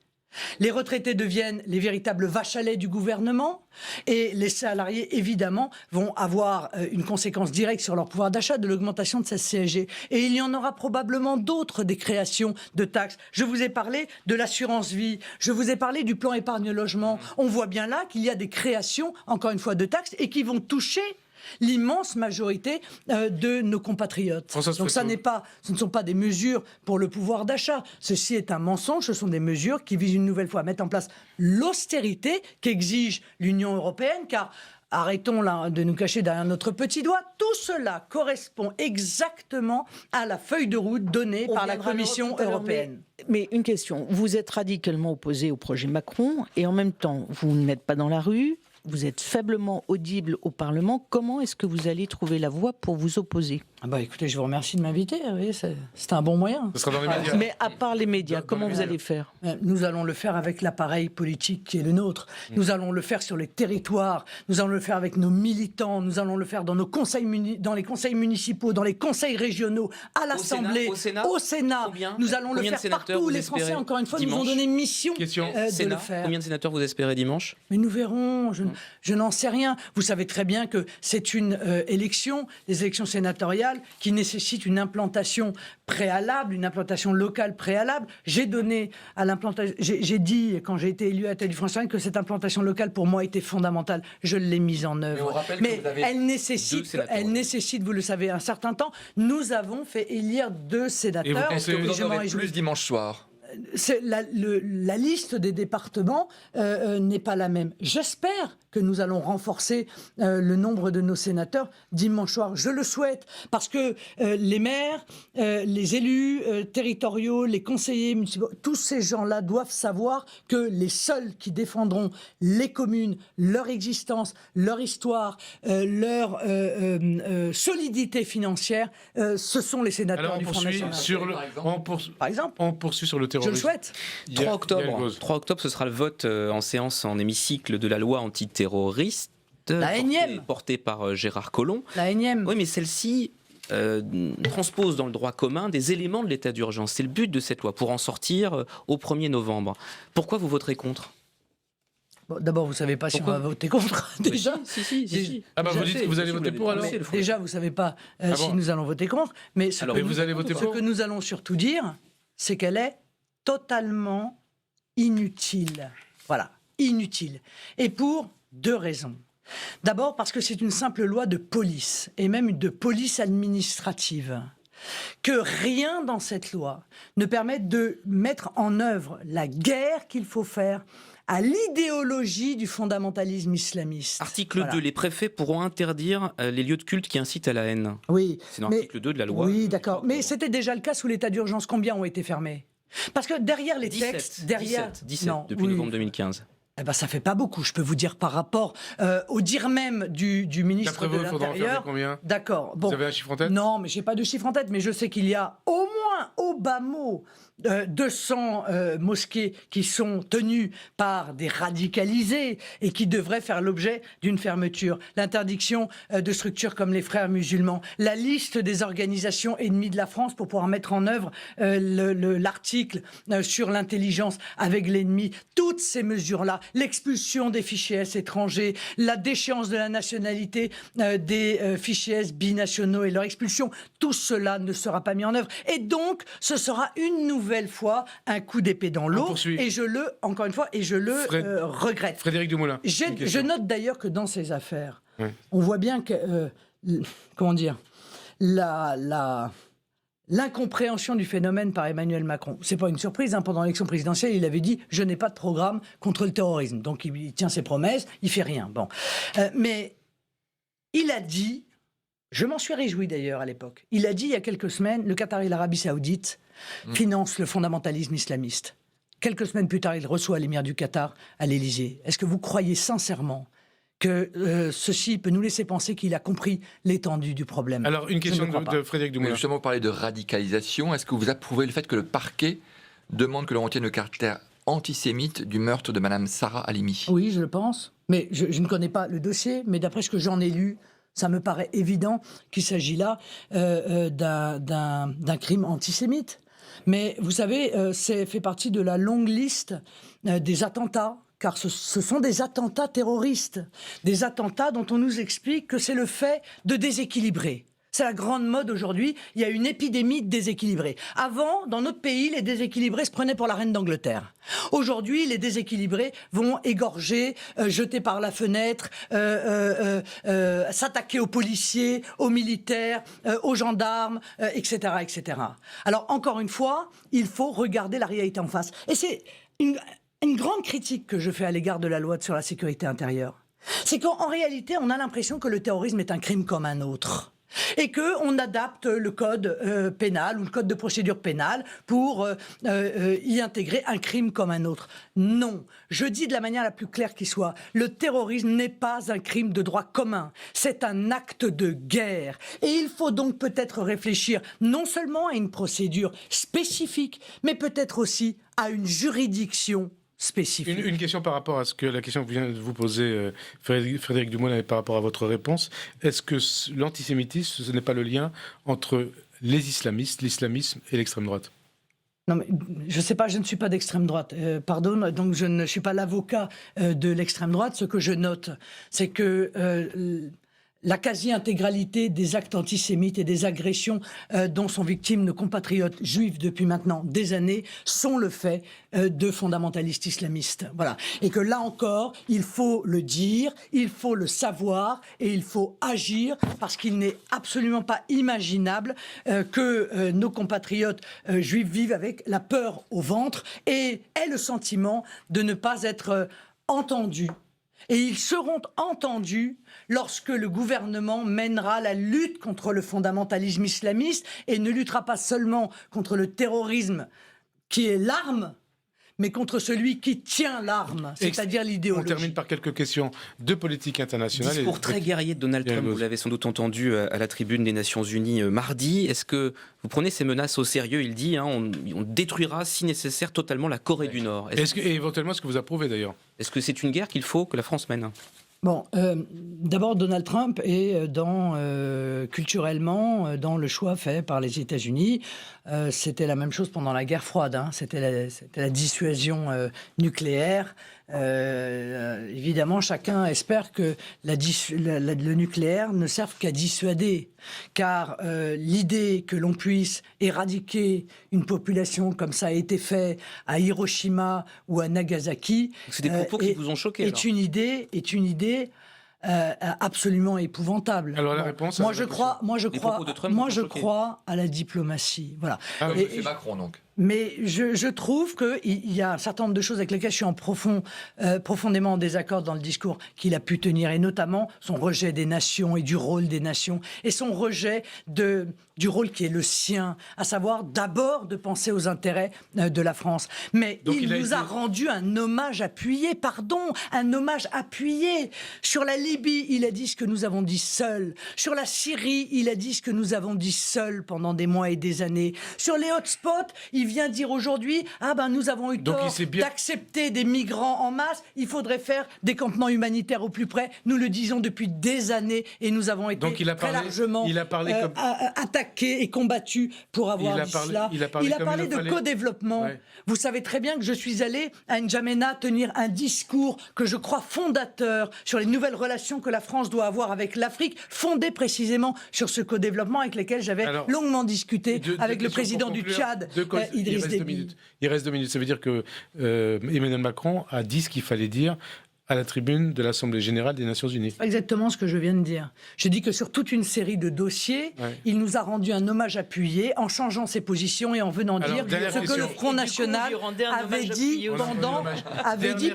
[SPEAKER 3] Les retraités deviennent les véritables vaches à lait du gouvernement et les salariés, évidemment, vont avoir une conséquence directe sur leur pouvoir d'achat de l'augmentation de cette CSG. Et il y en aura probablement d'autres, des créations de taxes. Je vous ai parlé de l'assurance vie, je vous ai parlé du plan épargne-logement. On voit bien là qu'il y a des créations, encore une fois, de taxes et qui vont toucher l'immense majorité de nos compatriotes. Donc ce ne sont pas des mesures pour le pouvoir d'achat. Ceci est un mensonge, ce sont des mesures qui visent une nouvelle fois à mettre en place l'austérité qu'exige l'Union européenne, car arrêtons là de nous cacher derrière notre petit doigt. Tout cela correspond exactement à la feuille de route donnée par la Commission européenne.
[SPEAKER 4] Mais une question, vous êtes radicalement opposé au projet Macron et en même temps, vous n'êtes pas dans la rue. Vous êtes faiblement audible au Parlement. Comment est-ce que vous allez trouver la voie pour vous opposer ?
[SPEAKER 3] Écoutez, je vous remercie de m'inviter. Oui, c'est un bon moyen.
[SPEAKER 1] Ce sera dans les médias.
[SPEAKER 4] Mais à part les médias, comment vous allez faire ?
[SPEAKER 3] Nous allons le faire avec l'appareil politique qui est le nôtre. Nous allons le faire sur les territoires. Nous allons le faire avec nos militants. Nous allons le faire dans nos conseils dans les conseils municipaux, dans les conseils régionaux, à l'Assemblée, au Sénat. Nous allons le faire partout où les Français, encore une fois, nous ont donné mission de le faire.
[SPEAKER 2] Combien de sénateurs vous espérez dimanche ?
[SPEAKER 3] Mais nous verrons. Je n'en sais rien. Vous savez très bien que c'est une élection, les élections sénatoriales, qui nécessitent une implantation préalable, une implantation locale préalable. J'ai dit, quand j'ai été élu à la tête du Front national, que cette implantation locale, pour moi, était fondamentale. Je l'ai mise en œuvre. Mais elle nécessite, vous le savez, un certain temps. Nous avons fait élire 2 sénateurs.
[SPEAKER 5] Est-ce que vous en aurez plus dimanche soir ?
[SPEAKER 3] la liste des départements n'est pas la même. J'espère que nous allons renforcer le nombre de nos sénateurs dimanche soir. Je le souhaite, parce que les maires, les élus territoriaux, les conseillers municipaux, tous ces gens-là doivent savoir que les seuls qui défendront les communes, leur existence, leur histoire, leur solidité financière, ce sont les sénateurs
[SPEAKER 1] Alors, on
[SPEAKER 3] du Front
[SPEAKER 1] poursuit
[SPEAKER 3] National.
[SPEAKER 1] par exemple, on poursuit sur le terrorisme.
[SPEAKER 3] Je le souhaite.
[SPEAKER 2] 3 octobre, ce sera le vote en séance en hémicycle de la loi antiterroriste.
[SPEAKER 3] Énième.
[SPEAKER 2] Portée par Gérard Collomb.
[SPEAKER 3] La énième.
[SPEAKER 2] Oui, mais celle-ci transpose dans le droit commun des éléments de l'état d'urgence. C'est le but de cette loi, pour en sortir au 1er novembre. Pourquoi vous voterez contre ?
[SPEAKER 3] Bon, d'abord, vous ne savez pas si on va voter contre, déjà.
[SPEAKER 2] Si.
[SPEAKER 1] Ah bah vous dites que vous allez voter pour alors ?
[SPEAKER 3] Déjà, vous ne savez pas si nous allons voter contre. Mais ce que nous allons surtout dire, c'est qu'elle est totalement inutile. Voilà, inutile. Et pour 2 raisons. D'abord parce que c'est une simple loi de police, et même de police administrative. Que rien dans cette loi ne permette de mettre en œuvre la guerre qu'il faut faire à l'idéologie du fondamentalisme islamiste.
[SPEAKER 2] Article 2, les préfets pourront interdire les lieux de culte qui incitent à la haine.
[SPEAKER 3] Oui.
[SPEAKER 2] C'est dans l'article 2 de la loi.
[SPEAKER 3] Oui, d'accord. Mais c'était déjà le cas sous l'état d'urgence. Combien ont été fermés ? Parce que derrière les
[SPEAKER 2] 17,
[SPEAKER 3] textes...
[SPEAKER 2] 17 non, depuis novembre 2015.
[SPEAKER 3] Eh ben, ça fait pas beaucoup, je peux vous dire, par rapport au dire même du ministre de l'Intérieur.
[SPEAKER 1] Combien ?
[SPEAKER 3] D'accord. Bon.
[SPEAKER 1] Vous avez un chiffre en tête ?
[SPEAKER 3] Non, mais j'ai pas de chiffre en tête, mais je sais qu'il y a au moins, au bas mot, 200 mosquées qui sont tenues par des radicalisés et qui devraient faire l'objet d'une fermeture. L'interdiction de structures comme les Frères musulmans. La liste des organisations ennemies de la France pour pouvoir mettre en œuvre l'article sur l'intelligence avec l'ennemi. Toutes ces mesures-là, l'expulsion des fichiers S étrangers, la déchéance de la nationalité des fichiers S binationaux et leur expulsion, tout cela ne sera pas mis en œuvre. Et donc, ce sera une nouvelle fois un coup d'épée dans l'eau. Et je le, encore une fois, regrette.
[SPEAKER 1] Frédéric Dumoulin.
[SPEAKER 3] Je note d'ailleurs que dans ces affaires, on voit bien que, comment dire, l'incompréhension du phénomène par Emmanuel Macron. C'est pas une surprise, pendant l'élection présidentielle, il avait dit « je n'ai pas de programme contre le terrorisme ». Donc il tient ses promesses, il fait rien. Bon. Mais il a dit, je m'en suis réjoui d'ailleurs à l'époque, il a dit il y a quelques semaines, le Qatar et l'Arabie Saoudite financent le fondamentalisme islamiste. Quelques semaines plus tard, il reçoit l'émir du Qatar à l'Élysée. Est-ce que vous croyez sincèrement que ceci peut nous laisser penser qu'il a compris l'étendue du problème?
[SPEAKER 1] Alors, une question de Frédéric Dumoulin.
[SPEAKER 5] Justement, vous parlez de radicalisation. Est-ce que vous approuvez le fait que le parquet demande que l'on retienne le caractère antisémite du meurtre de Mme Sarah Halimi?
[SPEAKER 3] Oui, je le pense. Mais je ne connais pas le dossier, mais d'après ce que j'en ai lu, ça me paraît évident qu'il s'agit là d'un crime antisémite. Mais vous savez, c'est fait partie de la longue liste des attentats, car ce sont des attentats terroristes, des attentats dont on nous explique que c'est le fait de déséquilibrer. C'est la grande mode aujourd'hui, il y a une épidémie de déséquilibrés. Avant, dans notre pays, les déséquilibrés se prenaient pour la reine d'Angleterre. Aujourd'hui, les déséquilibrés vont égorger, jeter par la fenêtre, s'attaquer aux policiers, aux militaires, aux gendarmes, etc., etc. Alors, encore une fois, il faut regarder la réalité en face. Et c'est une grande critique que je fais à l'égard de la loi sur la sécurité intérieure. C'est qu'en réalité, on a l'impression que le terrorisme est un crime comme un autre. Et qu'on adapte le code pénal ou le code de procédure pénale pour y intégrer un crime comme un autre. Non, je dis de la manière la plus claire qui soit, le terrorisme n'est pas un crime de droit commun, c'est un acte de guerre. Et il faut donc peut-être réfléchir non seulement à une procédure spécifique, mais peut-être aussi à une juridiction spécifique.
[SPEAKER 1] Une question par rapport à la question que vient de vous poser Frédéric Dumoulin et par rapport à votre réponse. Est-ce que l'antisémitisme, ce n'est pas le lien entre les islamistes, l'islamisme et l'extrême droite ?
[SPEAKER 3] Non, mais je ne sais pas, je ne suis pas d'extrême droite. Pardon, donc je ne suis pas l'avocat de l'extrême droite. Ce que je note, c'est que la quasi-intégralité des actes antisémites et des agressions dont sont victimes nos compatriotes juifs depuis maintenant des années sont le fait de fondamentalistes islamistes. Voilà. Et que là encore, il faut le dire, il faut le savoir et il faut agir parce qu'il n'est absolument pas imaginable que nos compatriotes juifs vivent avec la peur au ventre et aient le sentiment de ne pas être entendus. Et ils seront entendus lorsque le gouvernement mènera la lutte contre le fondamentalisme islamiste et ne luttera pas seulement contre le terrorisme qui est l'arme, mais contre celui qui tient l'arme, c'est-à-dire l'idéologie.
[SPEAKER 1] On termine par quelques questions de politique internationale.
[SPEAKER 2] Discours très guerrier de Donald Trump, vous l'avez sans doute entendu à la tribune des Nations Unies mardi. Est-ce que vous prenez ces menaces au sérieux? Il dit on détruira si nécessaire totalement la Corée du Nord.
[SPEAKER 1] Et éventuellement, est-ce que vous approuvez d'ailleurs?
[SPEAKER 2] Est-ce que c'est une guerre qu'il faut que la France mène?
[SPEAKER 3] Bon, d'abord, Donald Trump est culturellement dans le choix fait par les États-Unis. C'était la même chose pendant la guerre froide. Hein. C'était la dissuasion nucléaire. Évidemment, chacun espère que le nucléaire ne serve qu'à dissuader. Car l'idée que l'on puisse éradiquer une population comme ça a été fait à Hiroshima ou à Nagasaki...
[SPEAKER 2] C'est des propos qui vous ont choqué.
[SPEAKER 3] Est une idée absolument épouvantable.
[SPEAKER 1] Alors la réponse.
[SPEAKER 3] Moi je crois à la diplomatie. Voilà.
[SPEAKER 5] Ah oui, c'est Macron donc.
[SPEAKER 3] Mais je trouve qu'il y a un certain nombre de choses avec lesquelles je suis profondément en désaccord dans le discours qu'il a pu tenir, et notamment son rejet des nations et du rôle des nations, et son rejet du rôle qui est le sien, à savoir d'abord de penser aux intérêts de la France. Mais donc il nous a rendu un hommage appuyé, un hommage appuyé. Sur la Libye, il a dit ce que nous avons dit seuls. Sur la Syrie, il a dit ce que nous avons dit seuls pendant des mois et des années. Sur les hotspots, il vient dire aujourd'hui nous avons eu tort d'accepter des migrants en masse, il faudrait faire des campements humanitaires au plus près. Nous le disons depuis des années et nous avons été très largement attaqués et combattus pour avoir dit cela. Il a parlé de co-développement. Ouais. Vous savez très bien que je suis allé à N'Djamena tenir un discours que je crois fondateur sur les nouvelles relations que la France doit avoir avec l'Afrique, fondé précisément sur ce co-développement avec lequel j'avais longuement discuté avec le président du Tchad.
[SPEAKER 1] Il reste 2 minutes. Ça veut dire que Emmanuel Macron a dit ce qu'il fallait dire à la tribune de l'Assemblée générale des Nations Unies.
[SPEAKER 3] Exactement ce que je viens de dire. Je dis que sur toute une série de dossiers, il nous a rendu un hommage appuyé en changeant ses positions et en venant dire ce que le Front National avait dit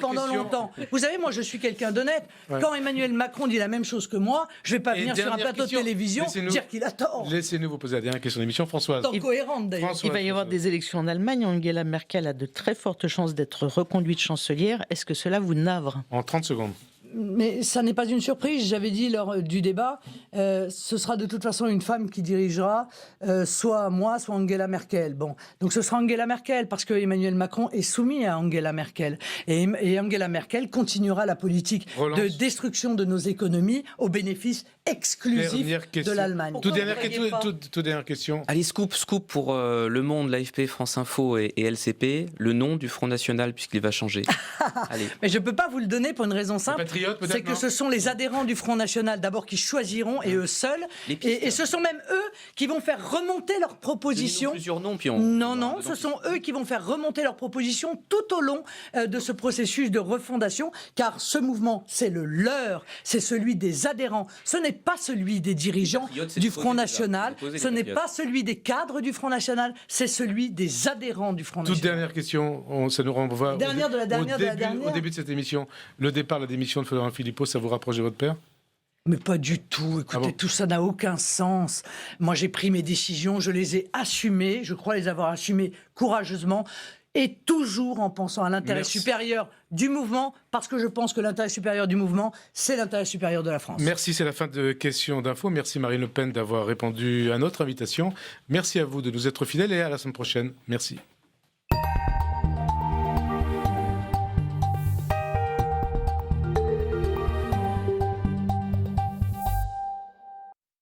[SPEAKER 3] pendant longtemps. Vous savez, moi je suis quelqu'un d'honnête. Quand Emmanuel Macron dit la même chose que moi, je ne vais pas venir sur un plateau de télévision dire qu'il a tort.
[SPEAKER 1] Laissez-nous vous poser la dernière question d'émission, Françoise.
[SPEAKER 3] Cohérente d'ailleurs.
[SPEAKER 4] Il va y avoir des élections en Allemagne. Angela Merkel a de très fortes chances d'être reconduite chancelière. Est-ce que cela vous navre?
[SPEAKER 1] En 30 secondes.
[SPEAKER 3] Mais ça n'est pas une surprise. J'avais dit lors du débat, ce sera de toute façon une femme qui dirigera, soit moi, soit Angela Merkel. Bon, donc ce sera Angela Merkel parce que Emmanuel Macron est soumis à Angela Merkel. Et Angela Merkel continuera la politique de destruction de nos économies au bénéfice exclusif de l'Allemagne.
[SPEAKER 1] Toute dernière question.
[SPEAKER 2] Allez, scoop pour Le Monde, l'AFP, France Info et LCP. Le nom du Front National puisqu'il va changer. Allez.
[SPEAKER 3] Mais je ne peux pas vous le donner pour une raison simple. C'est que ce sont les adhérents du Front National d'abord qui choisiront, et eux seuls, et ce sont même eux qui vont faire remonter leurs propositions. Non, ce sont eux qui vont faire remonter leurs propositions tout au long de ce processus de refondation, car ce mouvement, c'est le leur, c'est celui des adhérents, ce n'est pas celui des dirigeants du Front National, ce n'est pas celui des cadres du Front National, c'est celui des adhérents du Front National.
[SPEAKER 1] Toute dernière question, ça nous renvoie au début de cette émission, le départ, la démission de Florent Philippot, ça vous rapproche de votre père?
[SPEAKER 3] Mais pas du tout. Écoutez, tout ça n'a aucun sens. Moi, j'ai pris mes décisions, je les ai assumées, je crois les avoir assumées courageusement, et toujours en pensant à l'intérêt supérieur du mouvement, parce que je pense que l'intérêt supérieur du mouvement, c'est l'intérêt supérieur de la France.
[SPEAKER 1] Merci, c'est la fin de Questions d'Info. Merci Marine Le Pen d'avoir répondu à notre invitation. Merci à vous de nous être fidèles et à la semaine prochaine. Merci.